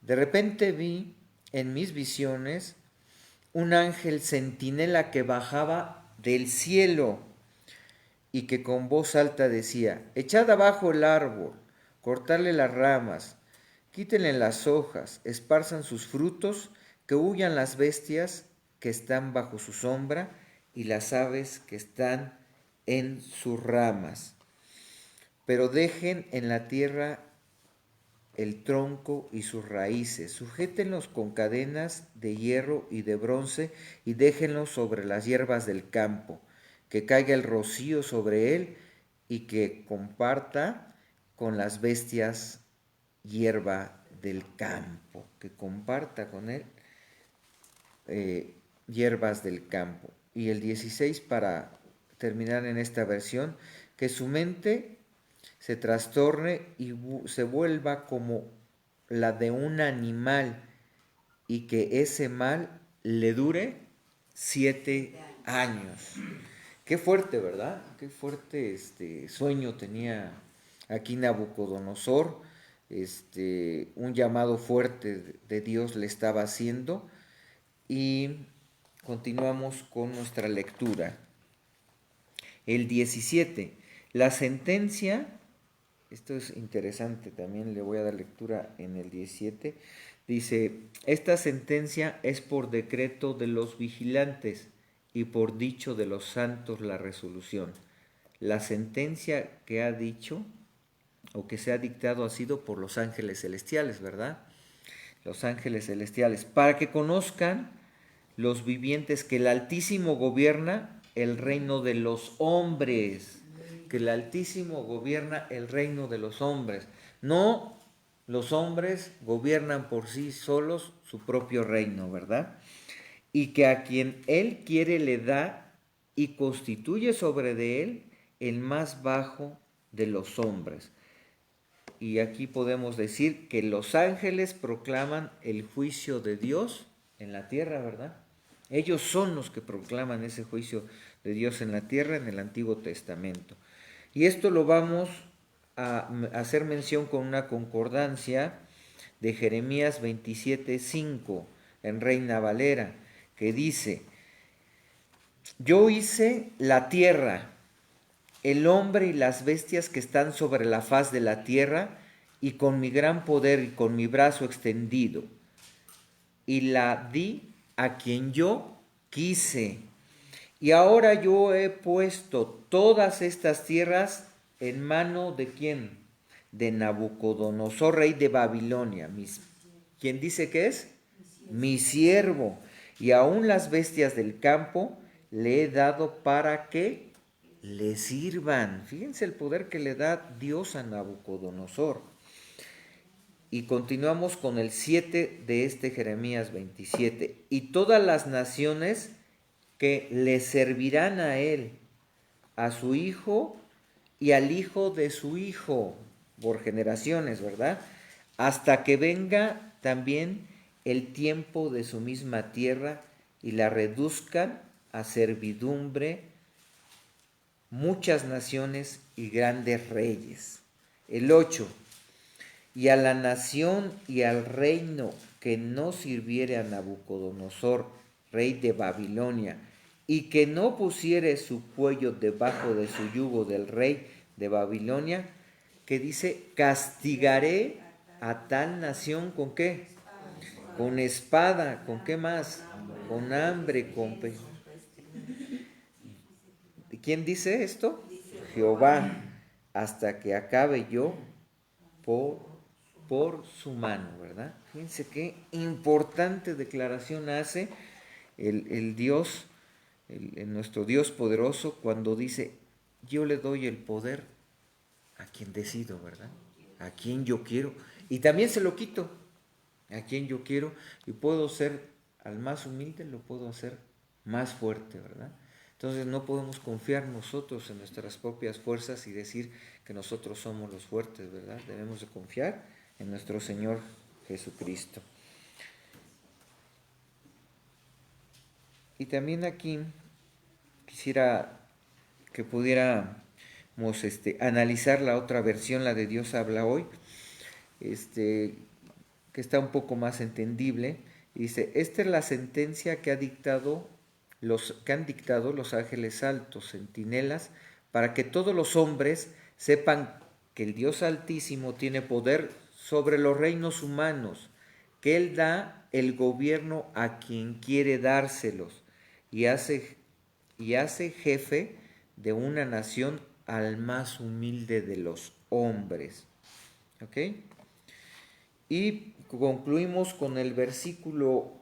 [SPEAKER 5] De repente vi en mis visiones un ángel centinela que bajaba del cielo y que con voz alta decía, echad abajo el árbol, cortadle las ramas, quítenle las hojas, esparzan sus frutos, que huyan las bestias que están bajo su sombra y las aves que están en sus ramas. Pero dejen en la tierra el tronco y sus raíces, sujétenlos con cadenas de hierro y de bronce y déjenlos sobre las hierbas del campo, que caiga el rocío sobre él y que comparta con las bestias hierba del campo, que comparta con él hierbas del campo. Y el 16, para terminar en esta versión, que su mente se trastorne y se vuelva como la de un animal y que ese mal le dure 7 años. Qué fuerte, ¿verdad? Qué fuerte sueño tenía aquí Nabucodonosor. Un llamado fuerte de Dios le estaba haciendo. Y continuamos con nuestra lectura. El 17. La sentencia, esto es interesante, también le voy a dar lectura en el 17. Dice, esta sentencia es por decreto de los vigilantes y por dicho de los santos la resolución. La sentencia que ha dicho o que se ha dictado ha sido por los ángeles celestiales, ¿verdad? Los ángeles celestiales, para que conozcan los vivientes que el Altísimo gobierna el reino de los hombres, que el Altísimo gobierna el reino de los hombres. No, los hombres gobiernan por sí solos su propio reino, ¿verdad? Y que a quien él quiere le da y constituye sobre de él el más bajo de los hombres. Y aquí podemos decir que los ángeles proclaman el juicio de Dios en la tierra, ¿verdad? Ellos son los que proclaman ese juicio de Dios en la tierra en el Antiguo Testamento. Y esto lo vamos a hacer mención con una concordancia de Jeremías 27:5 en Reina Valera, que dice: yo hice la tierra, el hombre y las bestias que están sobre la faz de la tierra, y con mi gran poder y con mi brazo extendido, y la di a quien yo quise. Y ahora yo he puesto todas estas tierras en mano de ¿quién? De Nabucodonosor, rey de Babilonia. ¿Quién dice que es? Mi siervo. Y aún las bestias del campo le he dado para que le sirvan. Fíjense el poder que le da Dios a Nabucodonosor. Y continuamos con el 7 de este Jeremías 27. Y todas las naciones que le servirán a él, a su hijo y al hijo de su hijo, por generaciones, ¿verdad? Hasta que venga también el tiempo de su misma tierra y la reduzcan a servidumbre muchas naciones y grandes reyes. El 8. Y a la nación y al reino que no sirviere a Nabucodonosor, rey de Babilonia, y que no pusiere su cuello debajo de su yugo del rey de Babilonia, que dice, castigaré a tal nación ¿con qué? Con espada. ¿Con qué más? Con hambre, con ¿quién dice esto? Jehová, hasta que acabe yo por su mano, ¿verdad? Fíjense qué importante declaración hace el Dios, nuestro Dios poderoso, cuando dice, yo le doy el poder a quien decido, ¿verdad? A quien yo quiero. Y también se lo quito a quien yo quiero. Y puedo ser al más humilde, lo puedo hacer más fuerte, ¿verdad? Entonces no podemos confiar nosotros en nuestras propias fuerzas y decir que nosotros somos los fuertes, ¿verdad? Debemos de confiar en nuestro Señor Jesucristo. Y también aquí quisiera que pudiéramos analizar la otra versión, la de Dios habla hoy, que está un poco más entendible. Dice, esta es la sentencia que han dictado los ángeles altos, centinelas, para que todos los hombres sepan que el Dios Altísimo tiene poder sobre los reinos humanos, que Él da el gobierno a quien quiere dárselos y hace jefe de una nación al más humilde de los hombres. ¿Ok? Y concluimos con el versículo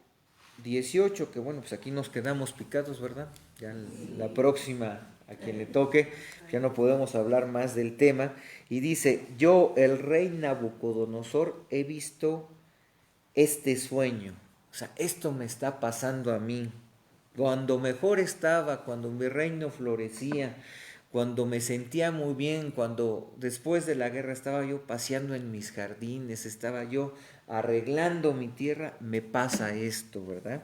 [SPEAKER 5] 18, que bueno, pues aquí nos quedamos picados, ¿verdad? Ya la próxima, a quien le toque, ya no podemos hablar más del tema. Y dice, yo, el rey Nabucodonosor, he visto este sueño. O sea, esto me está pasando a mí. Cuando mejor estaba, cuando mi reino florecía, cuando me sentía muy bien, cuando después de la guerra estaba yo paseando en mis jardines, estaba yo arreglando mi tierra, me pasa esto, ¿verdad?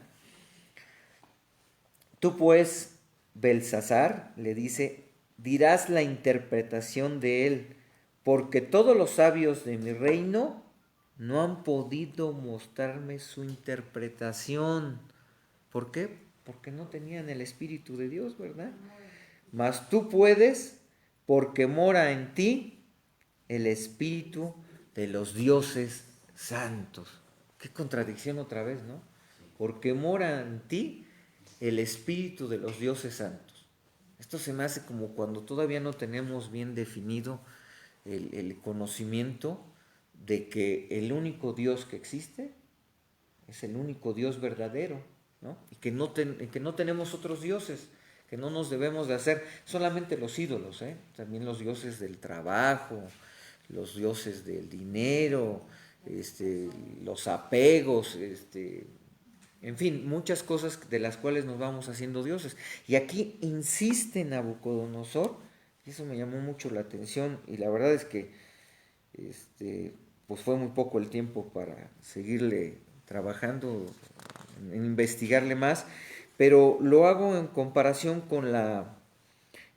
[SPEAKER 5] Tú pues, Belsasar, le dice, dirás la interpretación de él, porque todos los sabios de mi reino no han podido mostrarme su interpretación. ¿Por qué? Porque no tenían el Espíritu de Dios, ¿verdad? Mas tú puedes, porque mora en ti el Espíritu de los dioses santos. Qué contradicción otra vez, ¿no? Porque mora en ti el Espíritu de los dioses santos. Esto se me hace como cuando todavía no tenemos bien definido el conocimiento de que el único Dios que existe es el único Dios verdadero, ¿no? Y que no tenemos otros dioses, que no nos debemos de hacer solamente los ídolos, también los dioses del trabajo, los dioses del dinero, los apegos, en fin, muchas cosas de las cuales nos vamos haciendo dioses. Y aquí insiste Nabucodonosor, y eso me llamó mucho la atención, y la verdad es que pues fue muy poco el tiempo para seguirle trabajando, en investigarle más, pero lo hago en comparación con la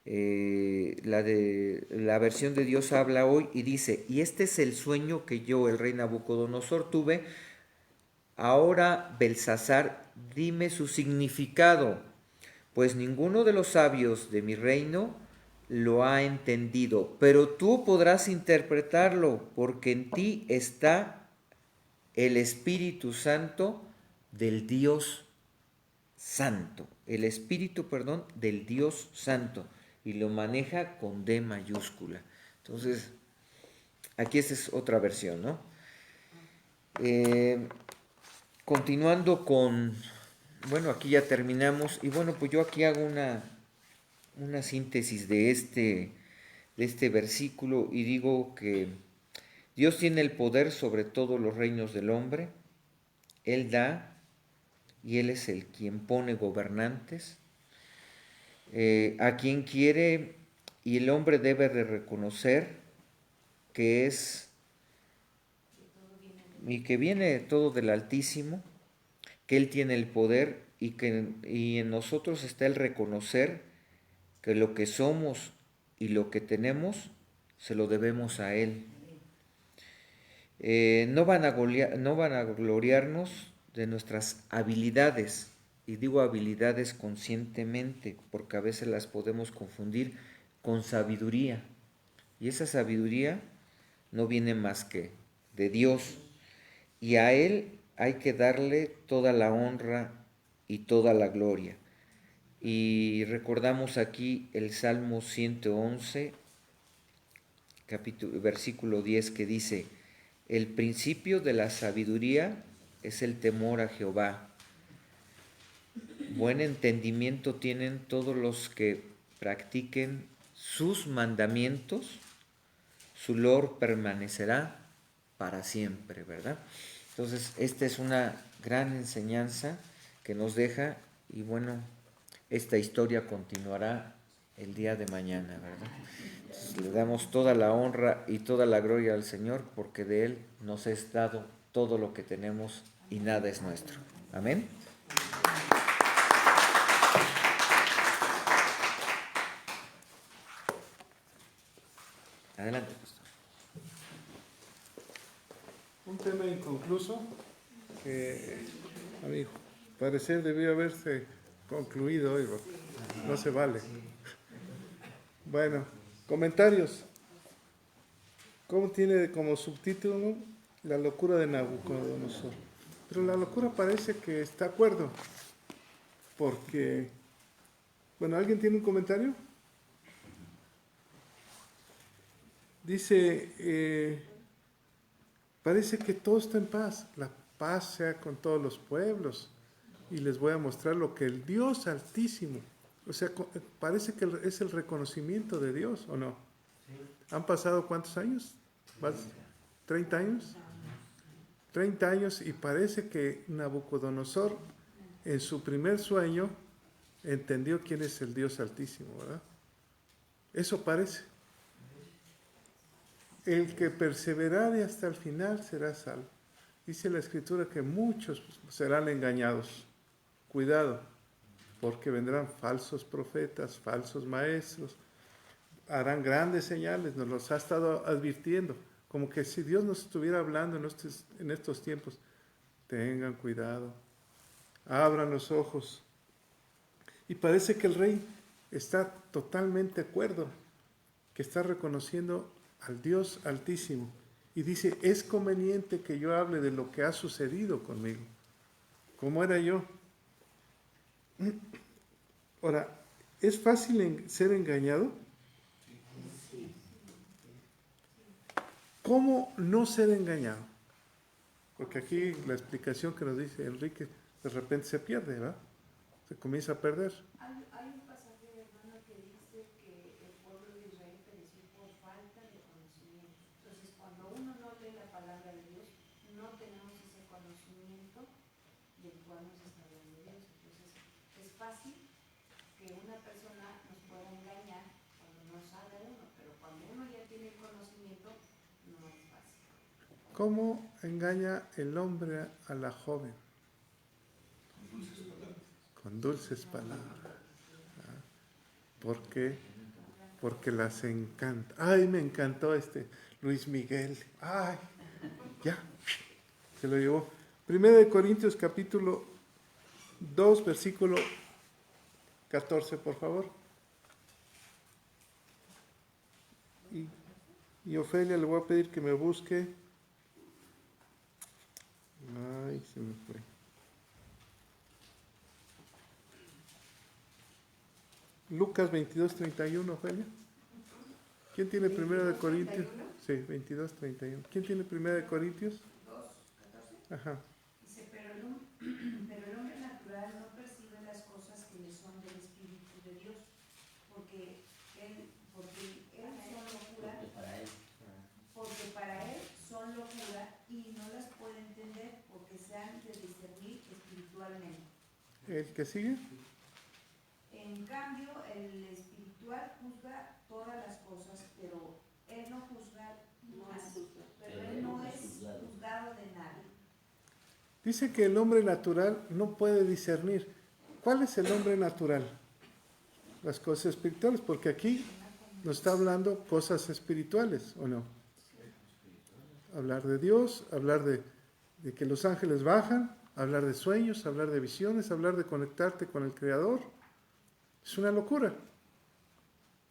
[SPEAKER 5] de la versión de Dios habla hoy y dice, y este es el sueño que yo, el rey Nabucodonosor, tuve. Ahora, Belsasar, dime su significado, pues ninguno de los sabios de mi reino lo ha entendido, pero tú podrás interpretarlo, porque en ti está el Espíritu Santo del Dios Santo, el Espíritu, perdón, del Dios Santo, y lo maneja con D mayúscula. Entonces, aquí esta es otra versión, ¿no? Continuando con, bueno, aquí ya terminamos, y bueno, pues yo aquí hago una síntesis de este versículo y digo que Dios tiene el poder sobre todos los reinos del hombre, Él da y Él es el quien pone gobernantes, a quien quiere, y el hombre debe de reconocer que es y que viene todo del Altísimo, que Él tiene el poder y en nosotros está el reconocer que lo que somos y lo que tenemos se lo debemos a Él. No van a gloriarnos de nuestras habilidades, y digo habilidades conscientemente, porque a veces las podemos confundir con sabiduría, y esa sabiduría no viene más que de Dios, y a Él hay que darle toda la honra y toda la gloria. Y recordamos aquí el Salmo 111, versículo 10, que dice, el principio de la sabiduría es el temor a Jehová. Buen entendimiento tienen todos los que practiquen sus mandamientos, su loor permanecerá para siempre, ¿verdad? Entonces, esta es una gran enseñanza que nos deja, y bueno, esta historia continuará el día de mañana, ¿verdad? Entonces, le damos toda la honra y toda la gloria al Señor, porque de Él nos es dado todo lo que tenemos y nada es nuestro. Amén. Adelante, pastor.
[SPEAKER 1] Un tema inconcluso que, a mi parecer, debió haberse concluido hoy, porque no se vale. Bueno, comentarios. ¿Cómo tiene como subtítulo la locura de Nabucodonosor? Pero la locura parece que está de acuerdo, porque, bueno, ¿alguien tiene un comentario? Dice, parece que todo está en paz, la paz sea con todos los pueblos, y les voy a mostrar lo que el Dios Altísimo, o sea, parece que es el reconocimiento de Dios, ¿o no? ¿Han pasado cuántos años? ¿Más? ¿30 años? 30 años, y parece que Nabucodonosor en su primer sueño entendió quién es el Dios Altísimo, ¿verdad? Eso parece. El que perseverare hasta el final será salvo. Dice la Escritura que muchos serán engañados. Cuidado, porque vendrán falsos profetas, falsos maestros, harán grandes señales, nos los ha estado advirtiendo, como que si Dios nos estuviera hablando en estos tiempos. Tengan cuidado, abran los ojos. Y parece que el rey está totalmente de acuerdo, que está reconociendo al Dios Altísimo, y dice, es conveniente que yo hable de lo que ha sucedido conmigo. ¿Cómo era yo? Ahora, ¿es fácil ser engañado? ¿Cómo no ser engañado? Porque aquí la explicación que nos dice Enrique de repente se pierde, ¿verdad? Se comienza a perder.
[SPEAKER 9] Hay un pasaje, hermano, que dice que el pueblo de Israel pereció por falta de conocimiento. Entonces, cuando uno no lee la palabra de Dios, no tenemos ese conocimiento del cual nos está hablando Dios. Entonces, es fácil que una persona nos pueda engañar cuando no sabe uno, pero cuando uno ya tiene el conocimiento, no es fácil.
[SPEAKER 1] ¿Cómo engaña el hombre a la joven? con dulces palabras. ¿Por qué? Porque las encanta. Ay, me encantó Luis Miguel. Ay, ya, se lo llevó. 1 Corintios capítulo 2, versículo 14, por favor. Y Ofelia le voy a pedir que me busque. Ay, se me fue. Lucas 22:31, Ofelia. ¿Quién tiene 1 Corintios? Sí, 22:31. ¿Quién tiene 1 Corintios?
[SPEAKER 9] 2:14.
[SPEAKER 1] Ajá.
[SPEAKER 9] Dice, pero el hombre natural no percibe las cosas que le son del Espíritu de Dios, porque él son locura, porque para él son locura y no las puede entender porque se han de discernir espiritualmente.
[SPEAKER 1] ¿El que sigue?
[SPEAKER 9] En cambio, el espiritual juzga todas las cosas, pero él no juzga pero él no es juzgado de nadie.
[SPEAKER 1] Dice que el hombre natural no puede discernir. ¿Cuál es el hombre natural? Las cosas espirituales, porque aquí nos está hablando cosas espirituales, ¿o no? Hablar de Dios, hablar de que los ángeles bajan, hablar de sueños, hablar de visiones, hablar de conectarte con el Creador. Es una locura.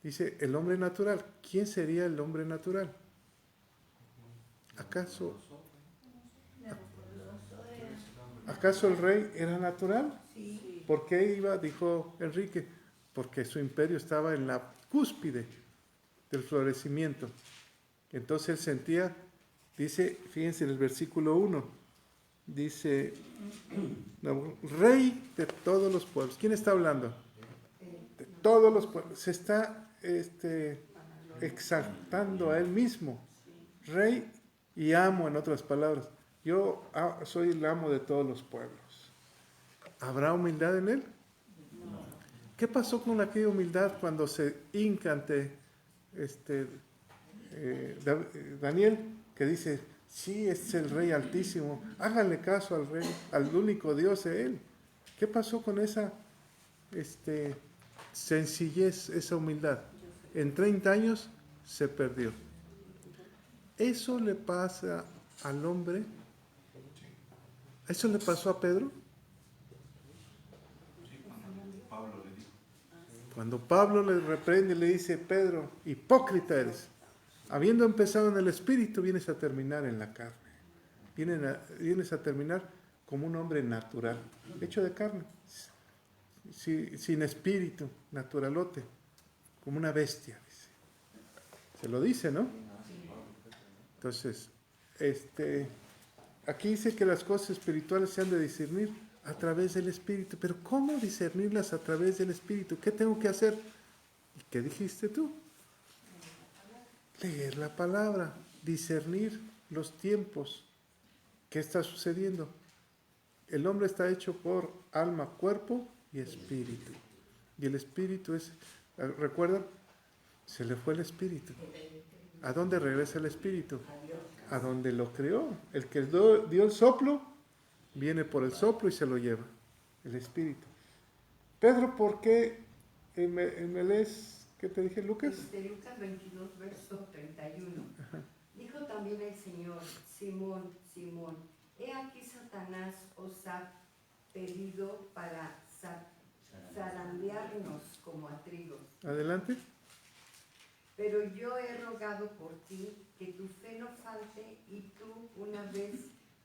[SPEAKER 1] Dice el hombre natural. ¿Quién sería el hombre natural? ¿Acaso el rey era natural?
[SPEAKER 2] Sí.
[SPEAKER 1] ¿Por qué iba? Dijo Enrique. Porque su imperio estaba en la cúspide del florecimiento. Entonces él sentía, dice, fíjense en el versículo 1, dice, rey de todos los pueblos. ¿Quién está hablando? De todos los pueblos. Se está exaltando a él mismo. Rey y amo, en otras palabras. Yo soy el amo de todos los pueblos. ¿Habrá humildad en él? ¿Qué pasó con aquella humildad cuando se hinca ante Daniel, que dice, sí, es el Rey Altísimo, háganle caso al Rey, al único Dios de él? ¿Qué pasó con esa sencillez, esa humildad? En 30 años se perdió. Eso le pasa al hombre. ¿Eso le pasó a Pedro? Cuando Pablo le reprende y le dice, Pedro, hipócrita eres. Habiendo empezado en el espíritu, vienes a terminar en la carne. Vienes a terminar como un hombre natural, hecho de carne, sin espíritu, naturalote, como una bestia. Dice. Se lo dice, ¿no? Entonces, aquí dice que las cosas espirituales se han de discernir a través del Espíritu. Pero ¿cómo discernirlas a través del Espíritu? ¿Qué tengo que hacer? ¿Y qué dijiste tú? Leer la palabra, discernir los tiempos. ¿Qué está sucediendo? El hombre está hecho por alma, cuerpo y espíritu. Y el espíritu es, ¿recuerdan? Se le fue el espíritu. ¿A dónde regresa el espíritu? A donde lo creó. El que dio el soplo, viene por el soplo y se lo lleva. El espíritu. Pedro, ¿por qué me lees? ¿Qué te dije, Lucas?
[SPEAKER 2] Lucas 22, verso 31.
[SPEAKER 1] Ajá.
[SPEAKER 2] Dijo también el Señor, Simón, Simón, he aquí Satanás os ha pedido para zarandearnos como a trigo.
[SPEAKER 1] Adelante.
[SPEAKER 2] Pero yo he rogado por ti que tu fe no falte y tú, una vez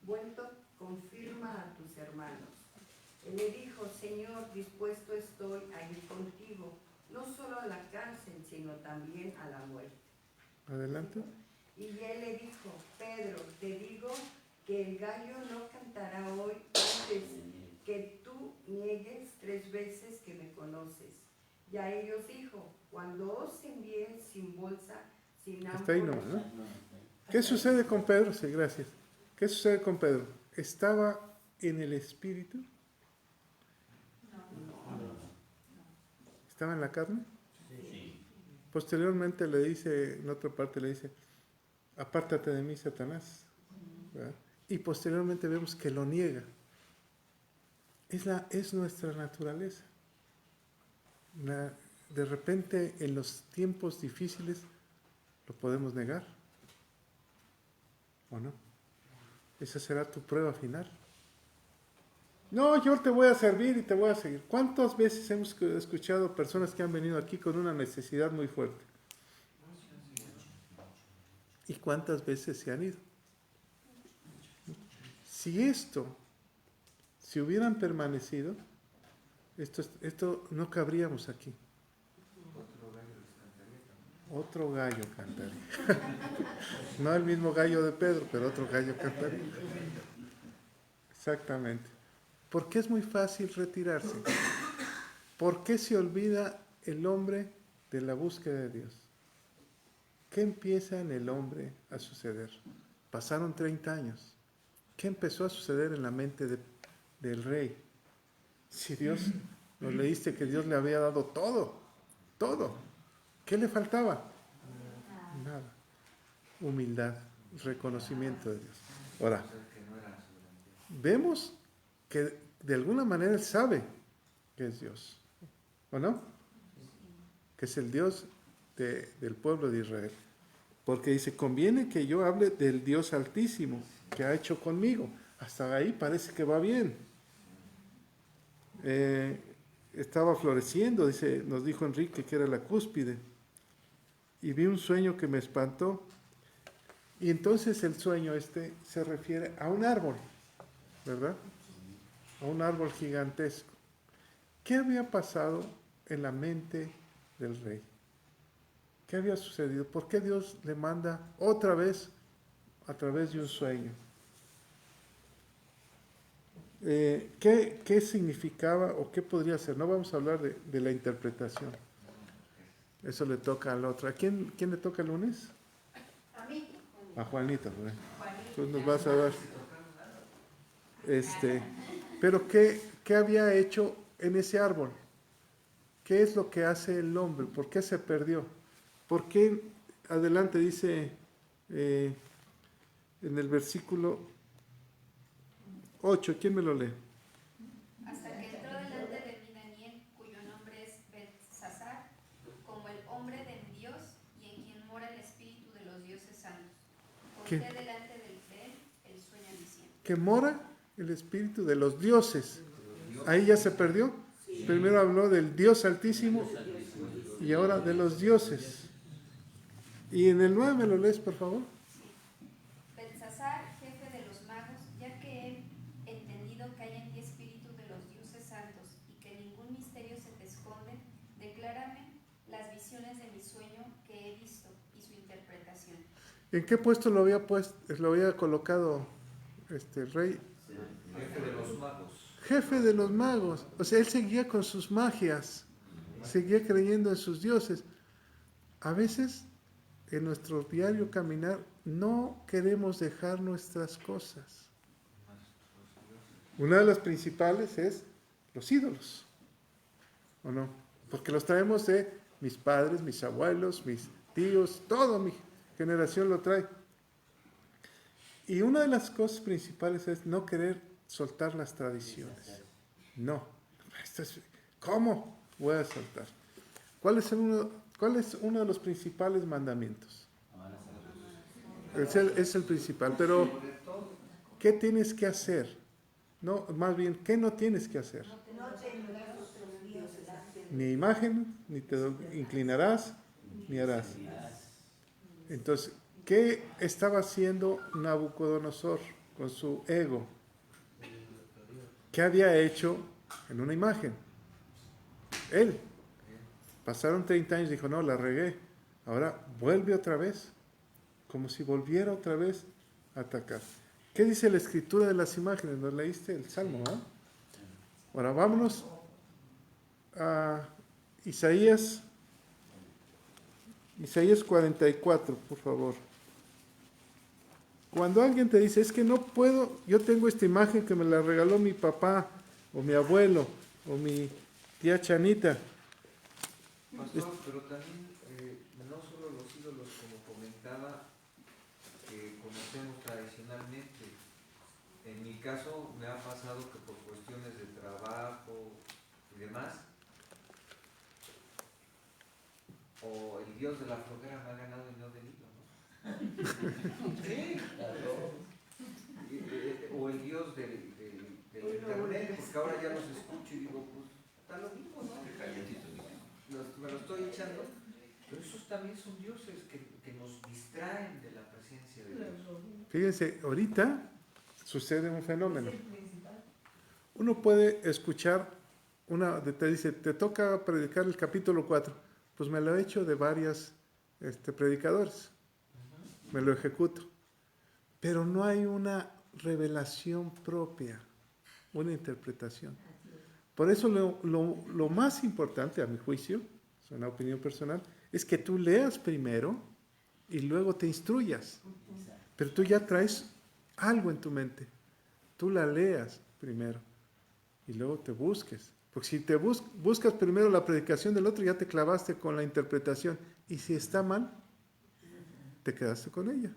[SPEAKER 2] vuelto, confirma a tus hermanos. Él le dijo, Señor, dispuesto estoy a ir contigo, no solo a la cárcel, sino también a la muerte.
[SPEAKER 1] Adelante.
[SPEAKER 2] Y él le dijo, Pedro, te digo que el gallo no cantará hoy antes que tú niegues 3 veces que me conoces. Y a ellos dijo, cuando os envíen sin bolsa, sin
[SPEAKER 1] Está ahí
[SPEAKER 2] ámpora,
[SPEAKER 1] nomás, ¿no? ¿Qué sucede con Pedro? Sí, gracias. ¿Qué sucede con Pedro? ¿Estaba en el espíritu? ¿Estaba en la carne?
[SPEAKER 8] Sí.
[SPEAKER 1] Posteriormente le dice, en otra parte le dice, apártate de mí, Satanás. ¿Verdad? Y posteriormente vemos que lo niega. Es nuestra naturaleza. De repente, en los tiempos difíciles, lo podemos negar, ¿o no? Esa será tu prueba final. No, yo te voy a servir y te voy a seguir. ¿Cuántas veces hemos escuchado personas que han venido aquí con una necesidad muy fuerte? ¿Y cuántas veces se han ido? Si hubieran permanecido, esto no cabríamos aquí. Otro gallo cantaría. No el mismo gallo de Pedro, pero otro gallo cantaría. Exactamente. ¿Por qué es muy fácil retirarse? ¿Por qué se olvida el hombre de la búsqueda de Dios? ¿Qué empieza en el hombre a suceder? Pasaron 30 años. ¿Qué empezó a suceder en la mente del rey? Si Dios, nos leíste que Dios le había dado todo, todo. ¿Qué le faltaba? Nada. Humildad, reconocimiento de Dios. Ahora, vemos que de alguna manera Él sabe que es Dios, ¿o no? Que es el Dios del pueblo de Israel. Porque dice, conviene que yo hable del Dios Altísimo que ha hecho conmigo. Hasta ahí parece que va bien. Estaba floreciendo, dice, nos dijo Enrique que era la cúspide. Y vi un sueño que me espantó. Y entonces el sueño se refiere a un árbol, ¿verdad? A un árbol gigantesco. ¿Qué había pasado en la mente del rey? ¿Qué había sucedido? ¿Por qué Dios le manda otra vez a través de un sueño? ¿Qué significaba o qué podría ser? No vamos a hablar de la interpretación. Eso le toca al otro. ¿A quién le toca el lunes?
[SPEAKER 9] A mí.
[SPEAKER 1] A Juanito.
[SPEAKER 9] Juanita.
[SPEAKER 1] Tú nos vas a dar. Pero ¿qué había hecho en ese árbol? ¿Qué es lo que hace el hombre? ¿Por qué se perdió? ¿Por qué? Adelante dice en el versículo 8, ¿quién me lo lee?
[SPEAKER 10] Hasta que entró delante de mí Daniel, cuyo nombre es Belsasar, como el hombre de Dios y en quien mora el espíritu de los dioses santos. Conté delante de él el sueño diciendo.
[SPEAKER 1] Que mora el espíritu de los dioses. Ahí ya se perdió. Primero habló del Dios Altísimo y ahora de los dioses. Y en el 9 me lo lees, por favor.
[SPEAKER 10] Belsasar, jefe de los magos, ya que he entendido que hay en ti espíritu de los dioses santos y que ningún misterio se te esconde, declárame las visiones de mi sueño que he visto y su interpretación.
[SPEAKER 1] ¿En qué puesto lo había colocado el rey?
[SPEAKER 5] Jefe de los magos.
[SPEAKER 1] Jefe de los magos. O sea, él seguía con sus magias, seguía creyendo en sus dioses. A veces, en nuestro diario caminar, no queremos dejar nuestras cosas. Una de las principales es los ídolos, ¿o no? Porque los traemos de mis padres, mis abuelos, mis tíos, toda mi generación lo trae. Y una de las cosas principales es no querer soltar las tradiciones. No. ¿Cómo voy a soltar? ¿Cuál es uno de los principales mandamientos? Es el principal. Pero, ¿qué tienes que hacer? No, más bien, ¿qué no tienes que hacer? Ni imagen, ni te inclinarás, ni harás. Entonces, ¿qué estaba haciendo Nabucodonosor con su ego? ¿Qué había hecho en una imagen? Él. Pasaron 30 años y dijo, no, la regué. Ahora vuelve otra vez, como si volviera otra vez a atacar. ¿Qué dice la escritura de las imágenes? ¿Nos leíste el Salmo? Ahora vámonos a Isaías 44, por favor. Cuando alguien te dice, es que no puedo, yo tengo esta imagen que me la regaló mi papá, o mi abuelo, o mi tía Chanita.
[SPEAKER 5] Pastor, pero también no solo los ídolos, como comentaba, que conocemos tradicionalmente. En mi caso me ha pasado que por cuestiones de trabajo y demás, o el dios de la flojera me ha ganado y no he venido, ¿no? Sí, o el dios del internet, porque ahora ya los escucho y digo, pues está lo mismo, ¿no? Me lo estoy echando, pero esos también son dioses que nos distraen de la presencia de Dios.
[SPEAKER 1] Fíjense, ahorita sucede un fenómeno. Uno puede escuchar, te dice, te toca predicar el capítulo 4. Pues me lo he hecho de varios predicadores. Me lo ejecuto. Pero no hay una revelación propia, una interpretación. Por eso lo más importante, a mi juicio, es una opinión personal, es que tú leas primero y luego te instruyas. Pero tú ya traes algo en tu mente. Tú la leas primero y luego te busques. Porque si te buscas primero la predicación del otro, ya te clavaste con la interpretación. Y si está mal, te quedaste con ella.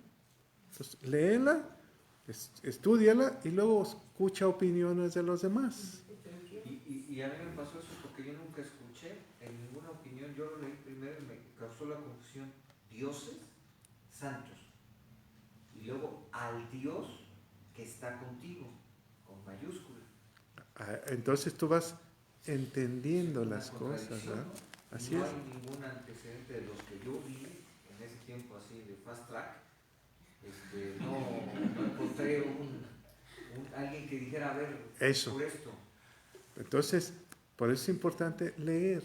[SPEAKER 1] Entonces, léela, estúdiala y luego escucha opiniones de los demás.
[SPEAKER 5] Y a mí me pasó eso porque yo nunca escuché en ninguna opinión. Yo lo leí primero y me causó la confusión. Dioses santos. Y luego al Dios que está contigo, con mayúscula.
[SPEAKER 1] Entonces tú vas entendiendo las cosas, ¿verdad? Así
[SPEAKER 5] no
[SPEAKER 1] es.
[SPEAKER 5] hay ningún antecedente de los que yo vi en ese tiempo así de fast track. No encontré alguien que dijera, a ver,
[SPEAKER 1] Eso.
[SPEAKER 5] por esto.
[SPEAKER 1] Entonces, por eso es importante leer.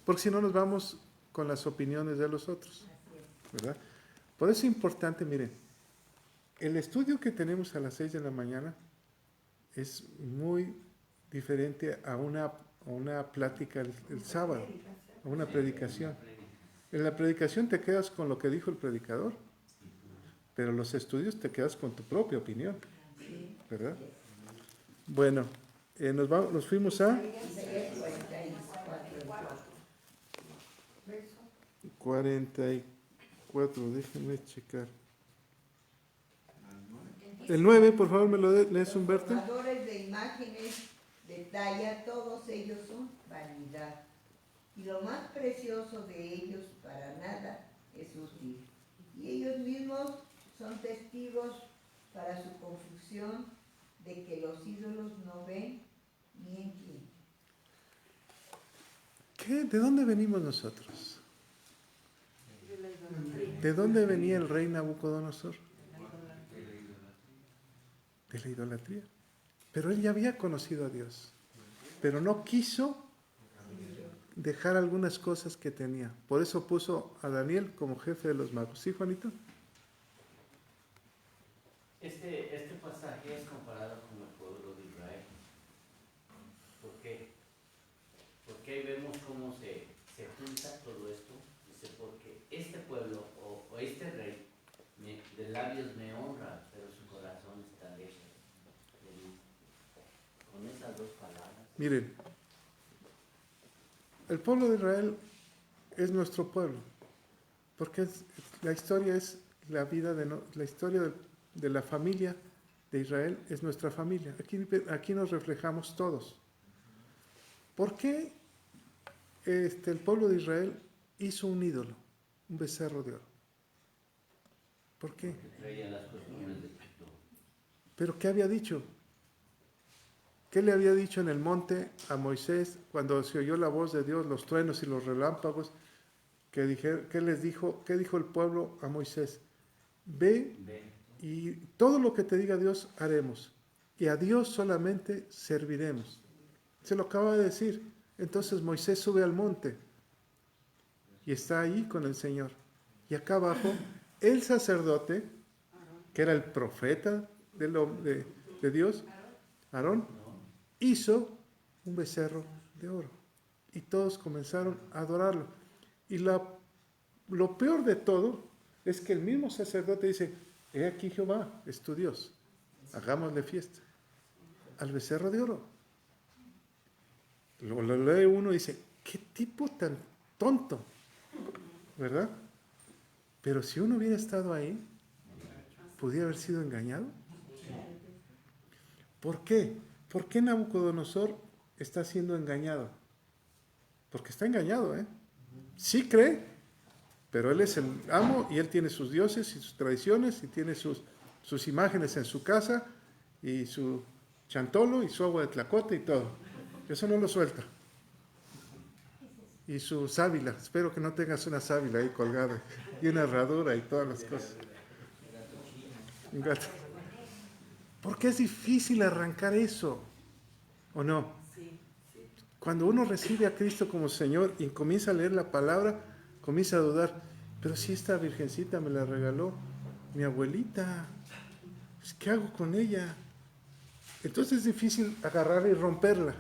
[SPEAKER 1] Porque si no nos vamos con las opiniones de los otros, ¿verdad? Por eso es importante, miren, el estudio que tenemos a las 6 de la mañana es muy diferente a una plática el sábado, a una predicación. En la predicación te quedas con lo que dijo el predicador, pero los estudios te quedas con tu propia opinión, ¿verdad? Bueno, nos fuimos a 44, déjenme checar. El 9, por favor, me lo lees, Humberto.
[SPEAKER 2] Los adoradores de imágenes de talla, todos ellos son vanidad. Y lo más precioso de ellos para nada es útil. Y ellos mismos son testigos para su confusión de que los ídolos no ven ni en quién.
[SPEAKER 1] ¿De dónde venimos nosotros? ¿De dónde venía el rey Nabucodonosor? De la idolatría. Pero él ya había conocido a Dios, pero no quiso dejar algunas cosas que tenía. Por eso puso a Daniel como jefe de los magos. ¿Sí, Juanito?
[SPEAKER 8] Este pasaje es comparado con el pueblo de Israel. ¿Por qué? Porque ahí vemos cómo se junta todo esto. Dice, porque este pueblo o este rey de labios me honra, pero su corazón está lejos de mí. Con esas dos palabras.
[SPEAKER 1] Miren, el pueblo de Israel es nuestro pueblo, porque la historia es la vida la historia de la familia de Israel es nuestra familia. Aquí nos reflejamos todos. ¿Por qué el pueblo de Israel hizo un ídolo, un becerro de oro? ¿Por qué?
[SPEAKER 8] Traía las costumbres de Egipto.
[SPEAKER 1] ¿Pero qué había dicho? ¿Qué le había dicho en el monte a Moisés cuando se oyó la voz de Dios, los truenos y los relámpagos? ¿Qué dijo el pueblo a Moisés? Ve y todo lo que te diga Dios haremos. Y a Dios solamente serviremos. Se lo acaba de decir. Entonces Moisés sube al monte y está ahí con el Señor. Y acá abajo, el sacerdote, que era el profeta de Dios, Aarón, hizo un becerro de oro. Y todos comenzaron a adorarlo. Y lo peor de todo es que el mismo sacerdote dice, he aquí Jehová, es tu Dios, hagámosle fiesta al becerro de oro. Lo lee uno y dice, qué tipo tan tonto, ¿verdad? Pero si uno hubiera estado ahí, ¿podría haber sido engañado? ¿Por qué? ¿Por qué Nabucodonosor está siendo engañado? Porque está engañado, ¿eh? Sí cree, pero él es el amo y él tiene sus dioses y sus tradiciones y tiene sus imágenes en su casa y su chantolo y su agua de tlacote y todo. Eso no lo suelta. Y su sábila. Espero que no tengas una sábila ahí colgada y una herradura y todas las cosas. Un gato. Porque es difícil arrancar eso, ¿o no?
[SPEAKER 4] Sí, sí.
[SPEAKER 1] Cuando uno recibe a Cristo como Señor y comienza a leer la palabra, comienza a dudar, pero si esta virgencita me la regaló mi abuelita, pues, ¿qué hago con ella? Entonces es difícil agarrarla y romperla,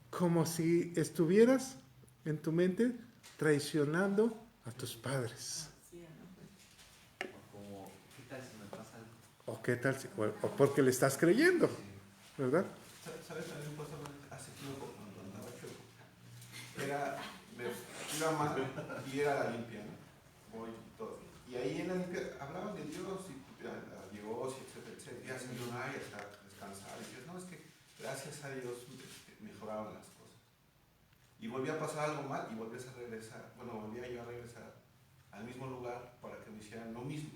[SPEAKER 1] como si estuvieras en tu mente traicionando a tus padres.
[SPEAKER 4] Sí, ¿no?
[SPEAKER 11] Como, ¿qué tal si me pasa algo?
[SPEAKER 1] O qué tal, o porque le estás creyendo, ¿verdad?
[SPEAKER 11] ¿Sabes? También me pasó hace tiempo cuando andaba chueco. Iba más y era la limpia, ¿no? Voy y todo. Y ahí en la limpia hablaban de Dios y Dios, etcétera, etcétera. Y hacen donar y hasta descansar. Y dices, no, es que gracias a Dios mejoraron las cosas. Y volví a pasar algo mal y volvías a regresar. Bueno, volvía yo a regresar al mismo lugar para que me hicieran lo mismo,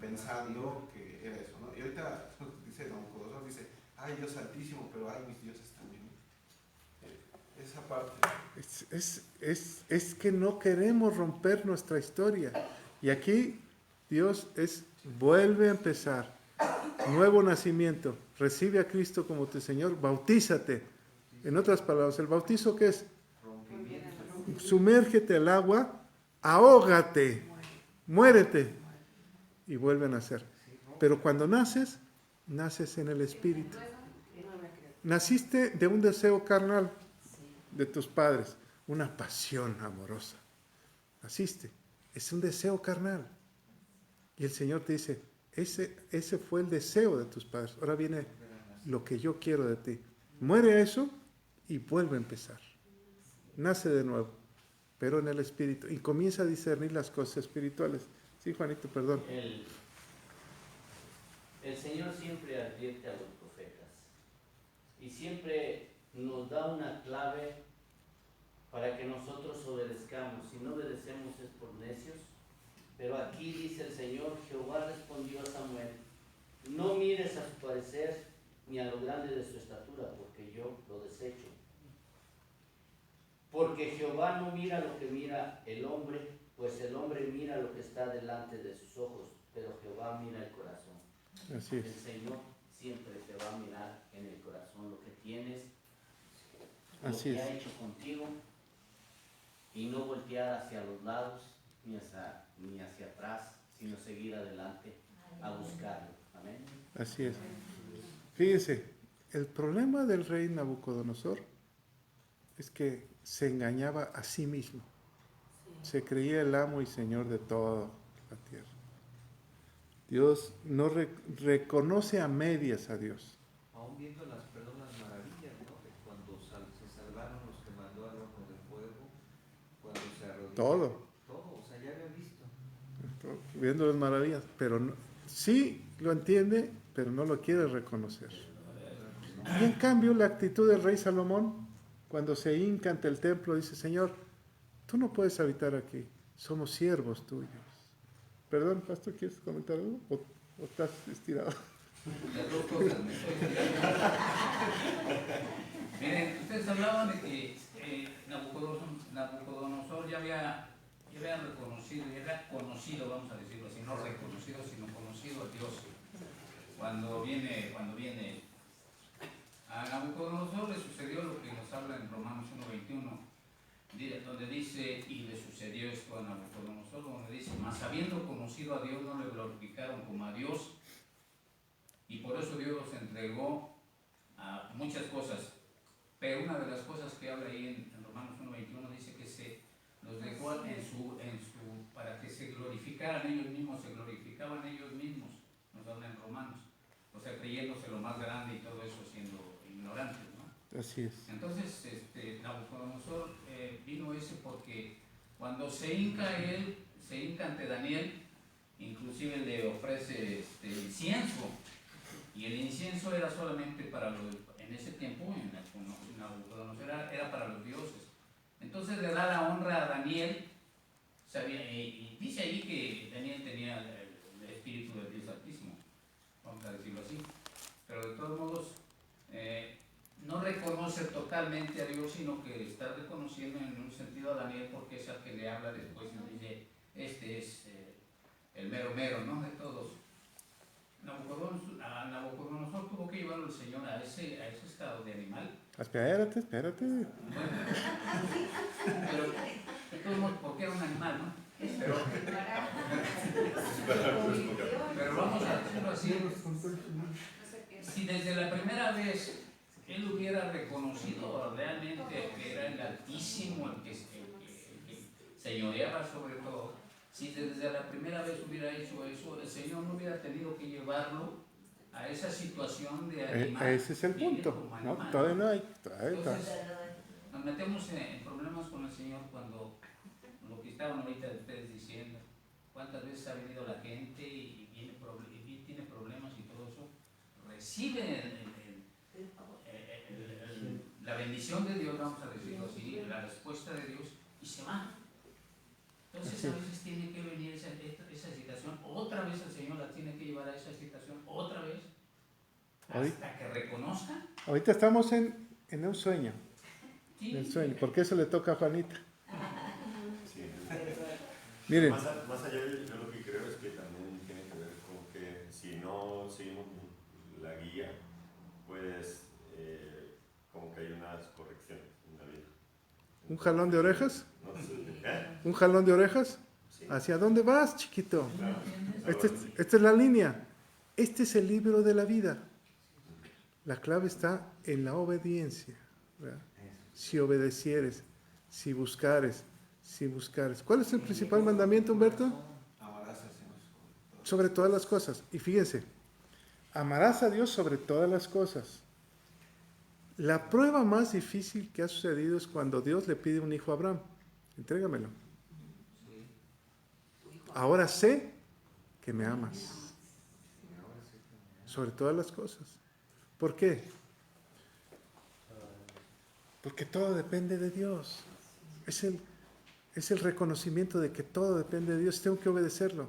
[SPEAKER 11] pensando que era eso, ¿no? Y ahorita dice Nabucodonosor, dice, ay Dios altísimo, pero ay mis dioses también. Esa parte.
[SPEAKER 1] Es que no queremos romper nuestra historia. Y aquí Dios vuelve a empezar. Nuevo nacimiento. Recibe a Cristo como tu Señor. Bautízate. En otras palabras, ¿el bautizo qué es? Sumérgete al agua, ahógate, muérete y vuelve a nacer. Pero cuando naces, naces en el Espíritu. Naciste de un deseo carnal de tus padres, una pasión amorosa. Naciste, es un deseo carnal. Y el Señor te dice, ese fue el deseo de tus padres. Ahora viene lo que yo quiero de ti. Muere a eso y vuelve a empezar. Nace de nuevo, pero en el Espíritu. Y comienza a discernir las cosas espirituales. Sí, Juanito, perdón.
[SPEAKER 8] El Señor siempre advierte a los profetas y siempre nos da una clave para que nosotros obedezcamos. Si no obedecemos es por necios. Pero aquí dice el Señor, Jehová respondió a Samuel, no mires a su parecer ni a lo grande de su estatura, porque yo lo desecho. Porque Jehová no mira lo que mira el hombre, pues el hombre mira lo que está delante de sus ojos, pero Jehová mira el corazón.
[SPEAKER 1] Así es.
[SPEAKER 8] El Señor siempre te va a mirar en el corazón lo que tienes, lo
[SPEAKER 1] Así
[SPEAKER 8] que
[SPEAKER 1] es.
[SPEAKER 8] ha hecho contigo, y no voltear hacia los lados ni hacia atrás, sino seguir adelante a buscarlo. Amén.
[SPEAKER 1] Así es. Fíjense, el problema del rey Nabucodonosor es que se engañaba a sí mismo. Se creía el amo y señor de toda la tierra. Dios no reconoce a medias a Dios.
[SPEAKER 11] Aún viendo las maravillas, ¿no? De cuando se salvaron los que mandó al horno de fuego, cuando se arrodillaron.
[SPEAKER 1] Todo.
[SPEAKER 11] Todo, o sea, ya había visto.
[SPEAKER 1] Viendo las maravillas, pero no, sí lo entiende, pero no lo quiere reconocer. Y en cambio la actitud del rey Salomón, cuando se hinca ante el templo, dice, Señor, tú no puedes habitar aquí, somos siervos tuyos. Perdón, pastor, ¿quieres comentar algo? ¿O estás estirado?
[SPEAKER 12] Las dos cosas. Miren, ustedes hablaban de que Nabucodonosor ya había reconocido, ya había conocido, vamos a decirlo así, no reconocido, sino conocido a Dios. Cuando viene a Nabucodonosor le sucedió lo que nos habla en Romanos 1:21, donde dice, y le sucedió esto a Nabucodonosor, donde dice, mas habiendo conocido a Dios no le glorificaron como a Dios, y por eso Dios los entregó a muchas cosas. Pero una de las cosas que habla ahí en Romanos 1:21 dice que se los dejó para que se glorificaran ellos mismos, se glorificaban ellos mismos, nos habla en Romanos, o sea, creyéndose lo más grande y todo eso siendo ignorantes, ¿no?
[SPEAKER 1] Así es.
[SPEAKER 12] Entonces, Nabucodonosor vino ese porque cuando se hinca ante Daniel, inclusive le ofrece incienso, Y el incienso era solamente para los, en ese tiempo, en Nabucodonosor, era para los dioses. Entonces le da la honra a Daniel, y dice ahí que Daniel tenía el espíritu del Dios Altísimo, vamos a decirlo así. Pero de todos modos, no reconoce totalmente a Dios, sino que está reconociendo en un sentido a Daniel, porque es al que le habla después y dice, este es el mero mero, ¿no? De todos. Nabucodonosor tuvo que llevarlo el Señor a ese estado de animal.
[SPEAKER 1] Espérate.
[SPEAKER 12] Bueno, pero de todos modos, porque era un animal, ¿no? Pero vamos a decirlo así. Si desde la primera vez él hubiera reconocido realmente que era el Altísimo el que señoreaba sobre todo, si desde la primera vez hubiera hecho eso, el Señor no hubiera tenido que llevarlo a esa situación de animal.
[SPEAKER 1] Ese es el punto, ¿no? Todavía no hay.
[SPEAKER 12] Entonces, nos metemos en problemas con el Señor cuando lo que estaban ahorita ustedes diciendo, cuántas veces ha venido la gente y tiene problemas y todo eso, recibe la bendición de Dios, vamos a decirlo así, la respuesta de Dios, y se va. Entonces a veces tiene que venir esa situación, otra vez el Señor la tiene que llevar a esa situación, otra vez, hasta que reconozca.
[SPEAKER 1] Ahorita estamos en un sueño.
[SPEAKER 12] Sí.
[SPEAKER 1] El sueño, porque eso le toca a Juanita.
[SPEAKER 13] Sí.
[SPEAKER 1] Miren.
[SPEAKER 13] Más allá, yo lo que creo es que también tiene que ver con que si no seguimos la guía, pues como que hay unas correcciones en la vida.
[SPEAKER 1] ¿Un jalón de orejas?
[SPEAKER 13] No sé, ¿eh?
[SPEAKER 1] ¿Un jalón de orejas?
[SPEAKER 13] Sí.
[SPEAKER 1] ¿Hacia dónde vas, chiquito?
[SPEAKER 13] Claro.
[SPEAKER 1] Esta es la línea. Este es el libro de la vida. La clave está en la obediencia, ¿verdad? Si obedecieres, si buscares. ¿Cuál es el principal mandamiento, Humberto?
[SPEAKER 11] Amarás al Señor
[SPEAKER 1] sobre todas las cosas. Y fíjense, amarás a Dios sobre todas las cosas. La prueba más difícil que ha sucedido es cuando Dios le pide un hijo a Abraham. Entrégamelo. Ahora sé que me amas. Sobre todas las cosas. ¿Por qué? Porque todo depende de Dios. Es el reconocimiento de que todo depende de Dios. Tengo que obedecerlo.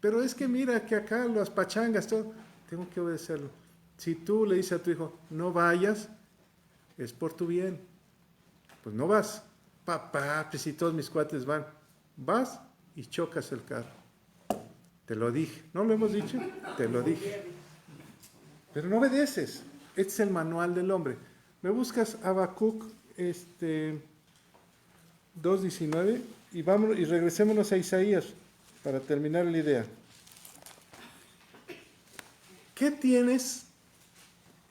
[SPEAKER 1] Pero es que mira que acá las pachangas, todo, tengo que obedecerlo. Si tú le dices a tu hijo, no vayas, es por tu bien. Pues no vas. Papá, pues si todos mis cuates van. Vas y chocas el carro. Te lo dije. ¿No lo hemos dicho? Te lo dije. Pero no obedeces. Este es el manual del hombre. Me buscas Habacuc 2:19 y vámonos y regresémonos a Isaías para terminar la idea. ¿Qué tienes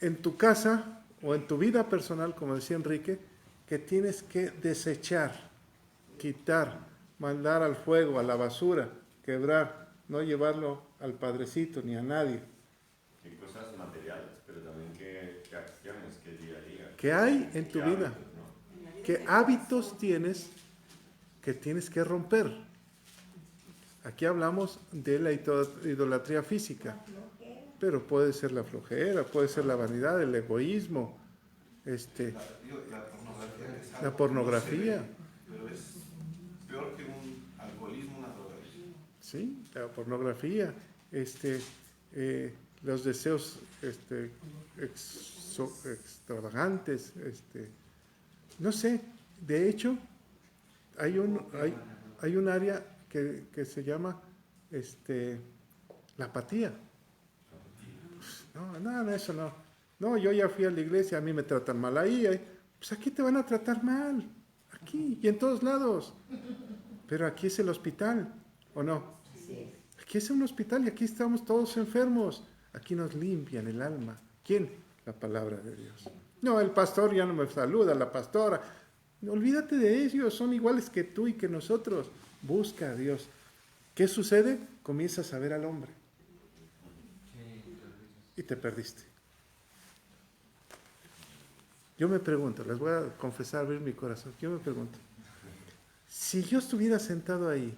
[SPEAKER 1] en tu casa o en tu vida personal, como decía Enrique, que tienes que desechar, quitar, mandar al fuego, a la basura, quebrar, no llevarlo al padrecito ni a nadie?
[SPEAKER 13] Y cosas materiales, pero también qué acciones, qué día a día.
[SPEAKER 1] ¿Qué hay en tu vida?
[SPEAKER 13] Hábitos, ¿no?
[SPEAKER 1] ¿Qué hábitos tienes que tienes que romper? Aquí hablamos de la idolatría física, pero puede ser la flojera, puede ser la vanidad, el egoísmo, la pornografía.
[SPEAKER 11] Pero es peor que un alcoholismo, una drogadicción.
[SPEAKER 1] Sí, la pornografía, los deseos extravagantes, no sé. De hecho, hay un área que se llama la apatía. No, eso no. No, yo ya fui a la iglesia, a mí me tratan mal ahí. Pues aquí te van a tratar mal. Aquí y en todos lados. Pero aquí es el hospital, ¿o no?
[SPEAKER 2] Sí.
[SPEAKER 1] Aquí es un hospital y aquí estamos todos enfermos. Aquí nos limpian el alma. ¿Quién? La palabra de Dios. No, el pastor ya no me saluda, la pastora. Olvídate de ellos, son iguales que tú y que nosotros. Busca a Dios. ¿Qué sucede? Comienzas a ver al hombre. Y te perdiste. Yo me pregunto, les voy a confesar, abrir mi corazón. Yo me pregunto, si yo estuviera sentado ahí,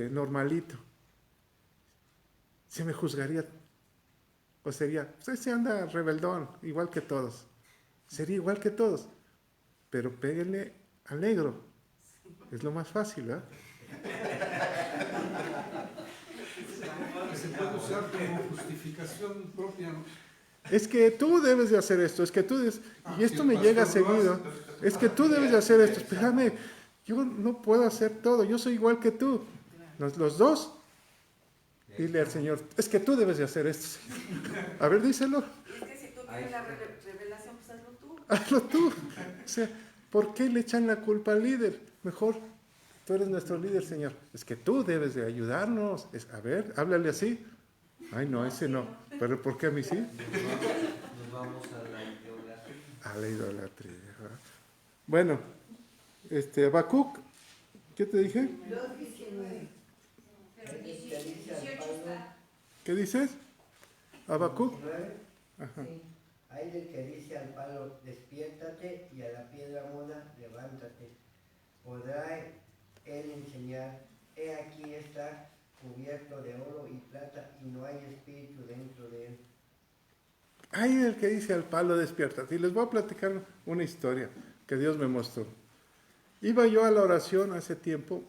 [SPEAKER 1] normalito, se me juzgaría. O sería, usted se anda rebeldón, igual que todos. Sería igual que todos. Pero péguenle al negro. Es lo más fácil, ¿verdad?
[SPEAKER 3] Se puede usar como justificación propia, ¿no?
[SPEAKER 1] Es que tú debes de hacer esto, es que tú debes, y esto me llega seguido, es que tú debes de hacer esto, espérame, yo no puedo hacer todo, yo soy igual que tú. Los dos, dile al Señor, es que tú debes de hacer esto, Señor. A ver, díselo.
[SPEAKER 4] Es que si tú tienes la revelación, pues hazlo tú.
[SPEAKER 1] Hazlo tú. O sea, ¿por qué le echan la culpa al líder? Mejor, tú eres nuestro líder, Señor. Es que tú debes de ayudarnos. A ver, háblale así. Ay, no, ese no. ¿Pero por qué a mí sí?
[SPEAKER 5] Nos vamos a la idolatría.
[SPEAKER 1] A la idolatría. ¿Verdad? Bueno, Habacuc, ¿qué te dije?
[SPEAKER 2] 2:19.
[SPEAKER 7] Pero 18 está.
[SPEAKER 1] ¿Qué dices? Habacuc.
[SPEAKER 7] 19.
[SPEAKER 1] Ajá.
[SPEAKER 7] Sí. Hay del que dice al palo, despiértate, y a la piedra mona, levántate. Podrá él enseñar, he aquí está cubierto de oro y plata, y no hay espíritu dentro de él.
[SPEAKER 1] Hay el que dice al palo, despiértate. Y les voy a platicar una historia que Dios me mostró. Iba yo a la oración hace tiempo,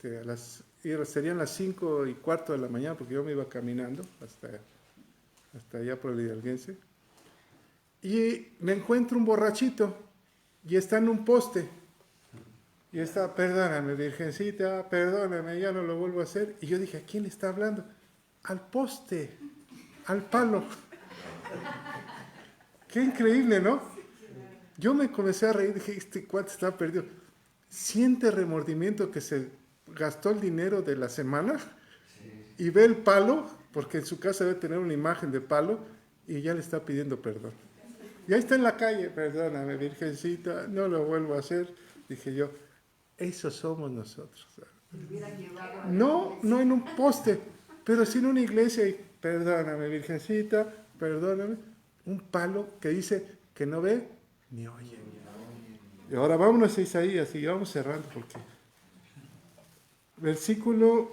[SPEAKER 1] serían las 5:15 de la mañana, porque yo me iba caminando hasta allá por el Hidalguense, y me encuentro un borrachito, y está en un poste, y está, perdóname, Virgencita, perdóname, ya no lo vuelvo a hacer, y yo dije, ¿a quién le está hablando? Al poste, al palo. Qué increíble, ¿no? Yo me comencé a reír, dije, este cuate está perdido. Siente remordimiento que se gastó el dinero de la semana y ve el palo, porque en su casa debe tener una imagen de palo, y ya le está pidiendo perdón. Y ahí está en la calle, perdóname, Virgencita, no lo vuelvo a hacer. Dije yo, esos somos nosotros. No en un poste, pero sí en una iglesia, y perdóname, Virgencita, perdóname. Un palo que dice que no ve ni oye. Y ahora vámonos a Isaías y vamos cerrando porque versículo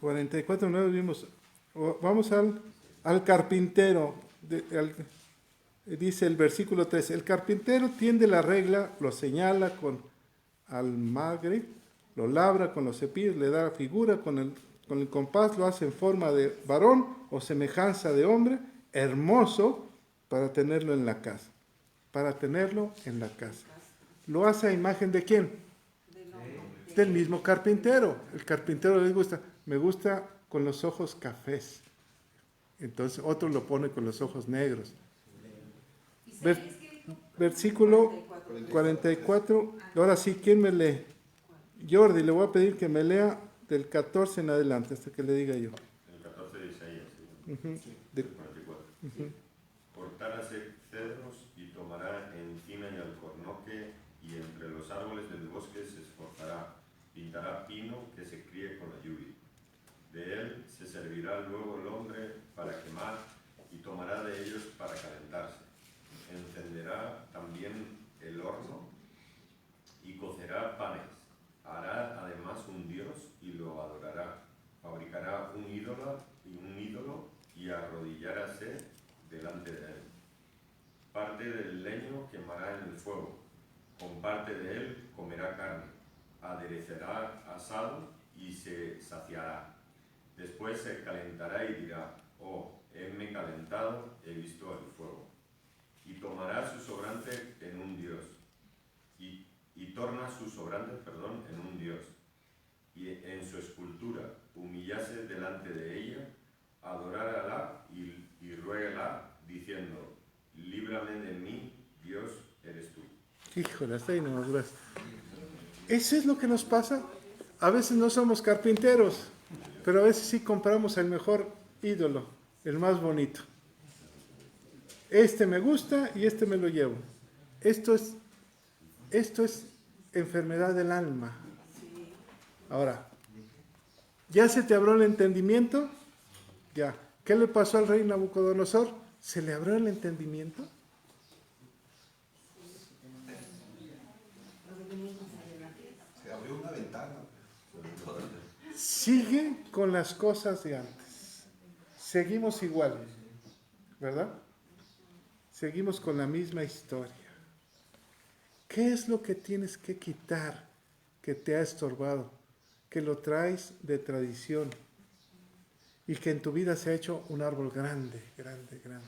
[SPEAKER 1] 44:9 vimos. Vamos al carpintero. Dice el versículo 13, el carpintero tiende la regla, lo señala con almagre, lo labra con los cepillos, le da figura con el compás, lo hace en forma de varón o semejanza de hombre, hermoso para tenerlo en la casa. Para tenerlo en la casa. ¿Lo hace a imagen de quién? Del mismo carpintero. El carpintero les gusta, me gusta con los ojos cafés. Entonces otro lo pone con los ojos negros. Versículo 44. Ahora sí, ¿quién me lee? Jordi, le voy a pedir que me lea del 14 en adelante, hasta que le diga yo.
[SPEAKER 13] El 14 de Isaías, ¿sí?
[SPEAKER 1] Del
[SPEAKER 13] 44. Cortará cedros y tomará encina y alcornoque, y entre los árboles del bosque se esforzará. Pintará pino que se críe con la lluvia. De él se servirá luego el hombre para quemar, y tomará de ellos para calentarse. Encenderá también el horno y cocerá panes. Hará además un dios y lo adorará. Fabricará un ídolo y arrodillaráse delante de él. Parte del leño quemará en el fuego. Con parte de él comerá carne. Aderezará asado y se saciará. Después se calentará y dirá, oh, heme calentado, he visto el fuego. Y tomará su sobrante en un dios. Y torna su sobrante, en un dios. Y en su escultura humillase delante de ella, adorárala y ruégala, diciendo, líbrame de mí, Dios eres tú.
[SPEAKER 1] Híjole, hasta ahí nomás, gracias. Eso es lo que nos pasa. A veces no somos carpinteros, pero a veces sí compramos el mejor ídolo, el más bonito. Este me gusta y este me lo llevo. Esto es enfermedad del alma. Ahora, ¿ya se te abrió el entendimiento? Ya. ¿Qué le pasó al rey Nabucodonosor? ¿Se le abrió el entendimiento?
[SPEAKER 11] Se abrió una ventana.
[SPEAKER 1] sigue con las cosas de antes. Seguimos igual, ¿verdad? Seguimos con la misma historia. ¿Qué es lo que tienes que quitar que te ha estorbado? Que lo traes de tradición y que en tu vida se ha hecho un árbol grande, grande, grande.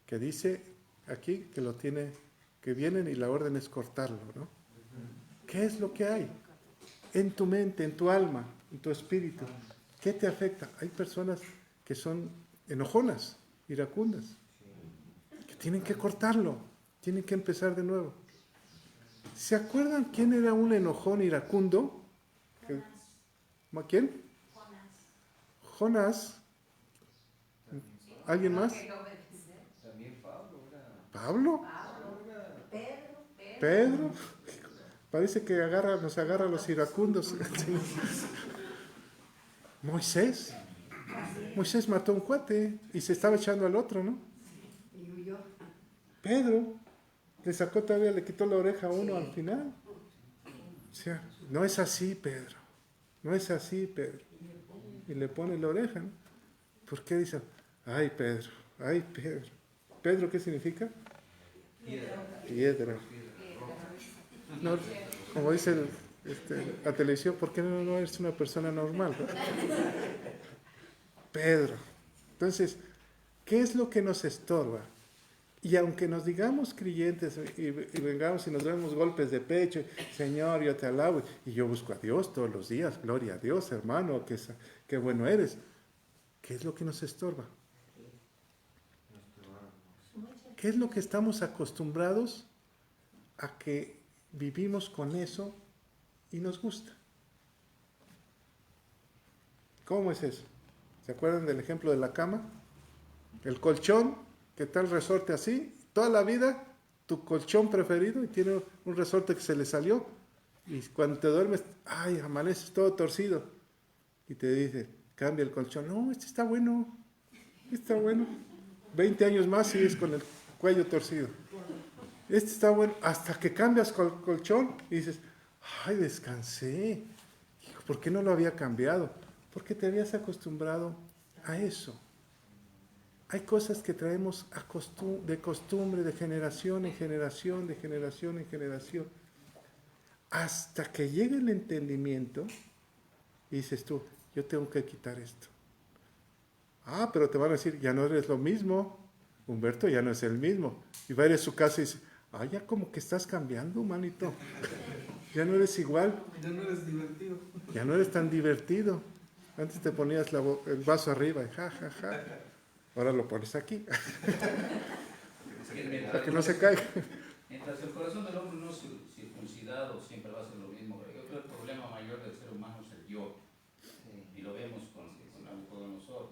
[SPEAKER 1] Que dice aquí que lo tiene, que vienen y la orden es cortarlo, ¿no? ¿Qué es lo que hay en tu mente, en tu alma, en tu espíritu? ¿Qué te afecta? Hay personas que son enojonas, iracundas, que tienen que cortarlo, tienen que empezar de nuevo. ¿Se acuerdan quién era un enojón iracundo? ¿Quién? Jonás. ¿Alguien más?
[SPEAKER 5] También Pablo era.
[SPEAKER 1] ¿Pablo? ¿Pedro? Parece que nos agarra a los iracundos. Moisés. Moisés mató a un cuate y se estaba echando al otro, ¿no? Pedro le sacó todavía, le quitó la oreja a uno al final. O sea, no es así, Pedro. No es así, Pedro. Y le pone la oreja, ¿no? ¿Por qué dice? Ay, Pedro, ay, Pedro. ¿Pedro qué significa? Piedra. No, como dice la televisión, ¿por qué no eres una persona normal, ¿no? Pedro. Entonces, ¿qué es lo que nos estorba? Y aunque nos digamos creyentes y vengamos y nos demos golpes de pecho, Señor, yo te alabo, y yo busco a Dios todos los días, gloria a Dios, hermano, qué bueno eres. ¿Qué es lo que nos estorba? ¿Qué es lo que estamos acostumbrados a que vivimos con eso y nos gusta? ¿Cómo es eso? ¿Se acuerdan del ejemplo de la cama? El colchón, que está el resorte así, toda la vida tu colchón preferido y tiene un resorte que se le salió y cuando te duermes, ay, amaneces todo torcido y te dice, cambia el colchón. No, este está bueno, 20 años más sigues con el cuello torcido. Este está bueno, hasta que cambias colchón y dices, ay, descansé. ¿Por qué no lo había cambiado? Porque te habías acostumbrado a eso. Hay cosas que traemos de costumbre, de generación en generación, de generación en generación. Hasta que llega el entendimiento y dices tú, yo tengo que quitar esto. Ah, pero te van a decir, ya no eres lo mismo. Humberto ya no es el mismo. Y va a ir a su casa y dice, ah, ya como que estás cambiando, manito. Ya no eres igual.
[SPEAKER 3] Ya no eres divertido.
[SPEAKER 1] Ya no eres tan divertido. Antes te ponías el vaso arriba y ja, ja, ja. Ahora lo pones aquí. Para que no se caiga.
[SPEAKER 12] Mientras el corazón del hombre no es circuncidado, siempre va a ser lo mismo. Yo creo que el problema mayor del ser humano es el yo. Y lo vemos con Nabucodonosor.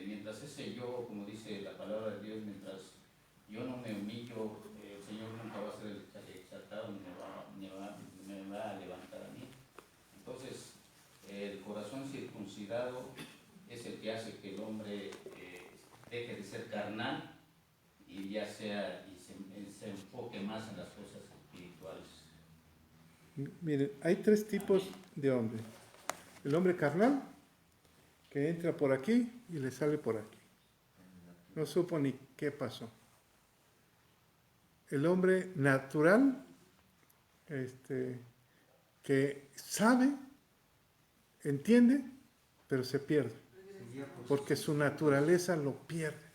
[SPEAKER 12] Mientras ese yo, como dice la palabra de Dios, mientras yo no me humillo, el Señor nunca va a ser exaltado ni me va a levantar a mí. Entonces, el corazón circuncidado es el que hace que el hombre deje de ser carnal y ya sea y se enfoque más en las cosas espirituales.
[SPEAKER 1] Miren, hay 3 tipos de hombre. El hombre carnal, que entra por aquí y le sale por aquí. No supo ni qué pasó. El hombre natural, que sabe, entiende, pero se pierde. Porque su naturaleza lo pierde.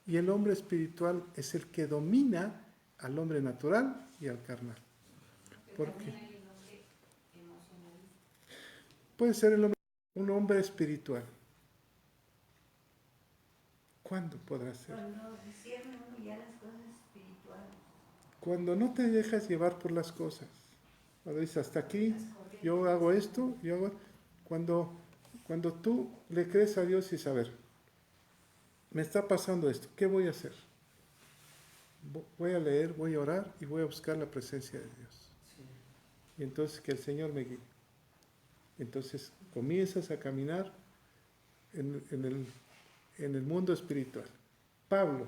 [SPEAKER 1] Y el hombre espiritual es el que domina al hombre natural y al carnal. Porque puede ser un hombre espiritual. ¿Cuándo podrá ser?
[SPEAKER 2] Cuando discierne uno ya las cosas espirituales.
[SPEAKER 1] Cuando no te dejas llevar por las cosas. Cuando dices, hasta aquí, yo hago esto, Cuando tú le crees a Dios y saber, me está pasando esto, ¿qué voy a hacer? Voy a leer, voy a orar y voy a buscar la presencia de Dios. Sí. Y entonces que el Señor me guíe. Entonces comienzas a caminar en el mundo espiritual. Pablo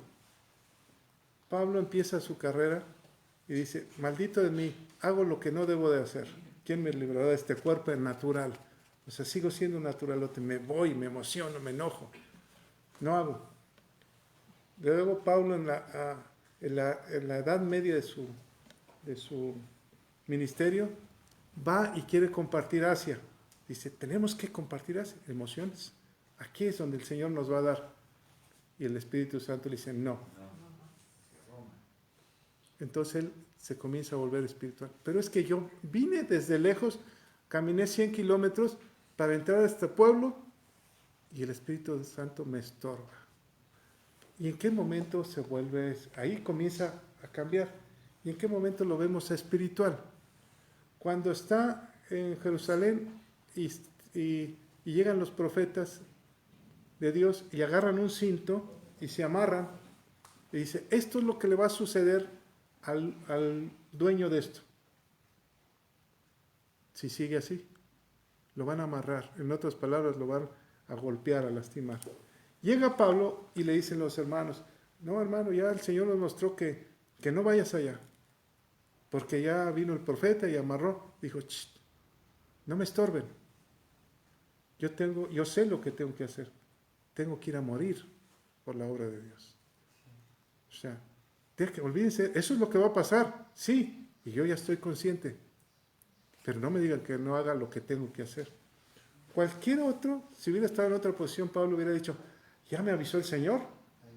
[SPEAKER 1] empieza su carrera y dice, maldito de mí, hago lo que no debo de hacer. ¿quién me librará de este cuerpo natural? O sea, sigo siendo naturalote, me voy, me emociono, me enojo. No hago. Luego Pablo en la edad media de su ministerio va y quiere compartir Asia. Dice, tenemos que compartir Asia, emociones. Aquí es donde el Señor nos va a dar. Y el Espíritu Santo le dice, no. Entonces él se comienza a volver espiritual. Pero es que yo vine desde lejos, caminé 100 kilómetros para entrar a este pueblo y el Espíritu Santo me estorba. ¿Y en qué momento se vuelve? Ahí comienza a cambiar. ¿Y en qué momento lo vemos espiritual? Cuando está en Jerusalén y llegan los profetas de Dios y agarran un cinto y se amarran y dice, esto es lo que le va a suceder al dueño de esto. Si sigue así, lo van a amarrar. En otras palabras, lo van a golpear, a lastimar. Llega Pablo y le dicen los hermanos, no hermano, ya el Señor nos mostró que no vayas allá, porque ya vino el profeta y amarró. Dijo, no me estorben. Yo sé lo que tengo que hacer. Tengo que ir a morir por la obra de Dios. O sea, olvídense, eso es lo que va a pasar. Sí, y yo ya estoy consciente. Pero no me digan que no haga lo que tengo que hacer. Cualquier otro, si hubiera estado en otra posición, Pablo hubiera dicho, ya me avisó el Señor,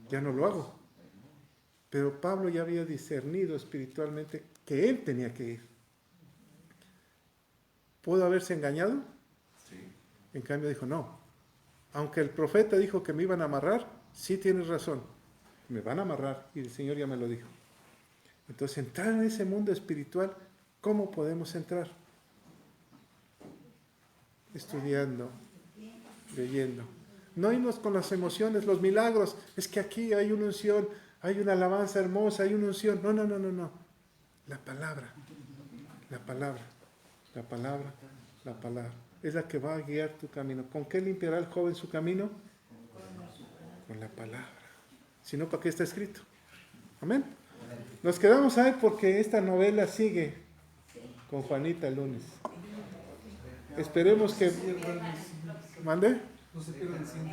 [SPEAKER 1] ya no lo hago. Pero Pablo ya había discernido espiritualmente que él tenía que ir. ¿Pudo haberse engañado?
[SPEAKER 11] Sí.
[SPEAKER 1] En cambio dijo, no. Aunque el profeta dijo que me iban a amarrar, sí tienes razón. Me van a amarrar y el Señor ya me lo dijo. Entonces, entrar en ese mundo espiritual, ¿cómo podemos entrar? Estudiando, leyendo. No irnos con las emociones, los milagros. Es que aquí hay una unción, hay una alabanza hermosa, hay una unción. No. La palabra. La palabra. La palabra. La palabra. Es la que va a guiar tu camino. ¿Con qué limpiará el joven su camino? Con la palabra. Si no, ¿para qué está escrito? Amén. Nos quedamos ahí porque esta novela sigue con Juanita el lunes. Esperemos que... ¿Mande?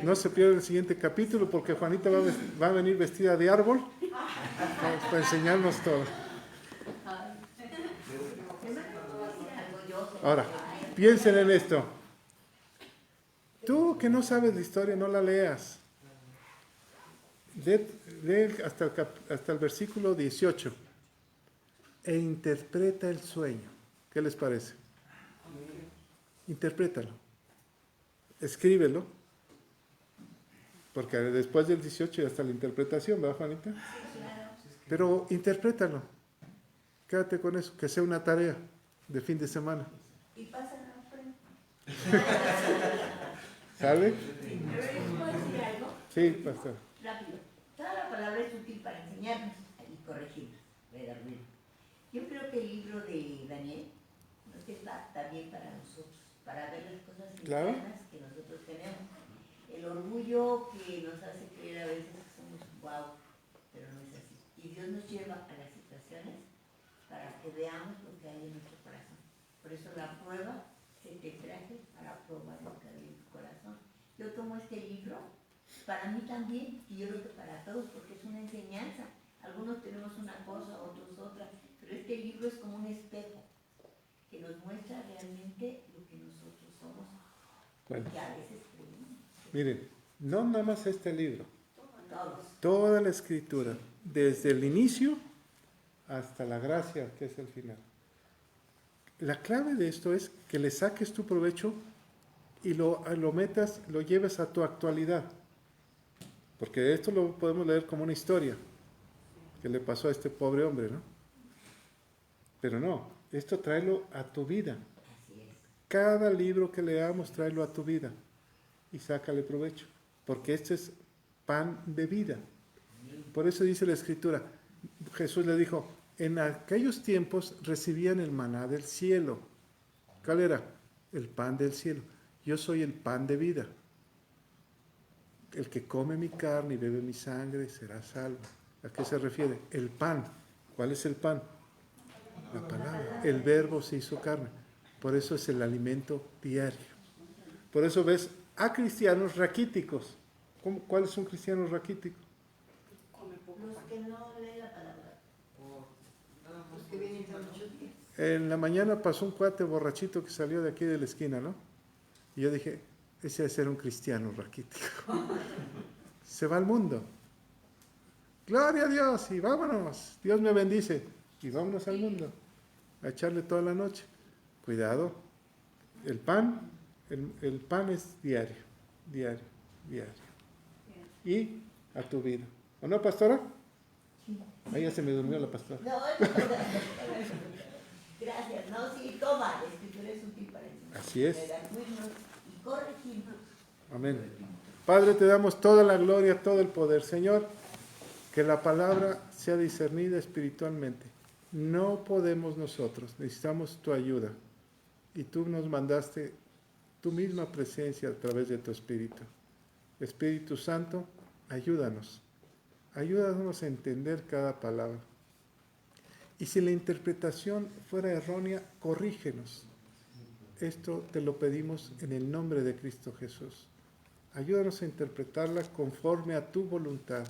[SPEAKER 1] No se pierda el siguiente capítulo porque Juanita va a venir vestida de árbol para enseñarnos todo. Ahora, piensen en esto. Tú que no sabes la historia, no la leas. Lee hasta el versículo 18 e interpreta el sueño. ¿Qué les parece? Interprétalo. Escríbelo. Porque después del 18 ya está la interpretación, ¿verdad, Juanita? Sí, claro. Pero interprétalo. Quédate con eso, que sea una tarea de fin de semana.
[SPEAKER 9] Y pasa la frente.
[SPEAKER 1] ¿Sale?
[SPEAKER 14] ¿Puedo decir algo?
[SPEAKER 1] Sí, pastor.
[SPEAKER 14] Rápido. Toda la palabra es útil para enseñarnos y corregirnos. Yo creo que el libro de Daniel nos sirva también para nosotros, para ver las cosas internas que nosotros tenemos. El orgullo que nos hace creer a veces que somos guau, pero no es así. Y Dios nos lleva a las situaciones para que veamos lo que hay en nuestro corazón. Por eso la prueba que te traje para probar lo que hay en tu corazón. Yo tomo este libro para mí también, y yo creo que para todos, porque es una enseñanza. Algunos tenemos una cosa, otros otra, pero este libro es como un espejo que nos muestra realmente lo que nosotros somos,
[SPEAKER 1] bueno,
[SPEAKER 14] que a veces creemos.
[SPEAKER 1] Miren, no nada más este libro,
[SPEAKER 14] Todos.
[SPEAKER 1] toda la escritura, desde el inicio hasta la gracia, que es el final. La clave de esto es que le saques tu provecho y lo metas, lo lleves a tu actualidad. Porque esto lo podemos leer como una historia que le pasó a este pobre hombre, ¿no? Pero no, esto tráelo a tu vida. Cada libro que leamos, tráelo a tu vida y sácale provecho. Porque este es pan de vida. Por eso dice la Escritura, Jesús le dijo, en aquellos tiempos recibían el maná del cielo. ¿Cuál era? El pan del cielo. Yo soy el pan de vida. El que come mi carne y bebe mi sangre será salvo. ¿A qué se refiere? El pan. ¿Cuál es el pan? La palabra. El verbo se hizo carne. Por eso es el alimento diario. Por eso ves a cristianos raquíticos. ¿Cuál es un cristiano raquítico?
[SPEAKER 14] Los que no leen la palabra. Los que vienen cada 8 días.
[SPEAKER 1] En la mañana pasó un cuate borrachito que salió de aquí de la esquina, ¿no? Y yo dije, ese debe ser un cristiano raquítico. Se va al mundo. Gloria a Dios y vámonos. Dios me bendice. Y vámonos al mundo. A echarle toda la noche. Cuidado. El pan es diario. Y a tu vida. ¿O no, pastora? Ahí ya se me durmió la pastora.
[SPEAKER 14] No, gracias. No, sí, toma. La escritura es útil para enseñar.
[SPEAKER 1] Así es.
[SPEAKER 14] Redarguirnos y corregirnos.
[SPEAKER 1] Amén. Padre, te damos toda la gloria, todo el poder. Señor, que la palabra sea discernida espiritualmente. No podemos nosotros, necesitamos tu ayuda. Y tú nos mandaste tu misma presencia a través de tu Espíritu. Espíritu Santo, ayúdanos. Ayúdanos a entender cada palabra. Y si la interpretación fuera errónea, corrígenos. Esto te lo pedimos en el nombre de Cristo Jesús. Ayúdanos a interpretarla conforme a tu voluntad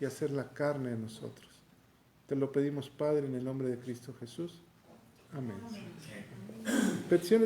[SPEAKER 1] y hacer la carne en nosotros. Te lo pedimos, Padre, en el nombre de Cristo Jesús. Amén. Peticiones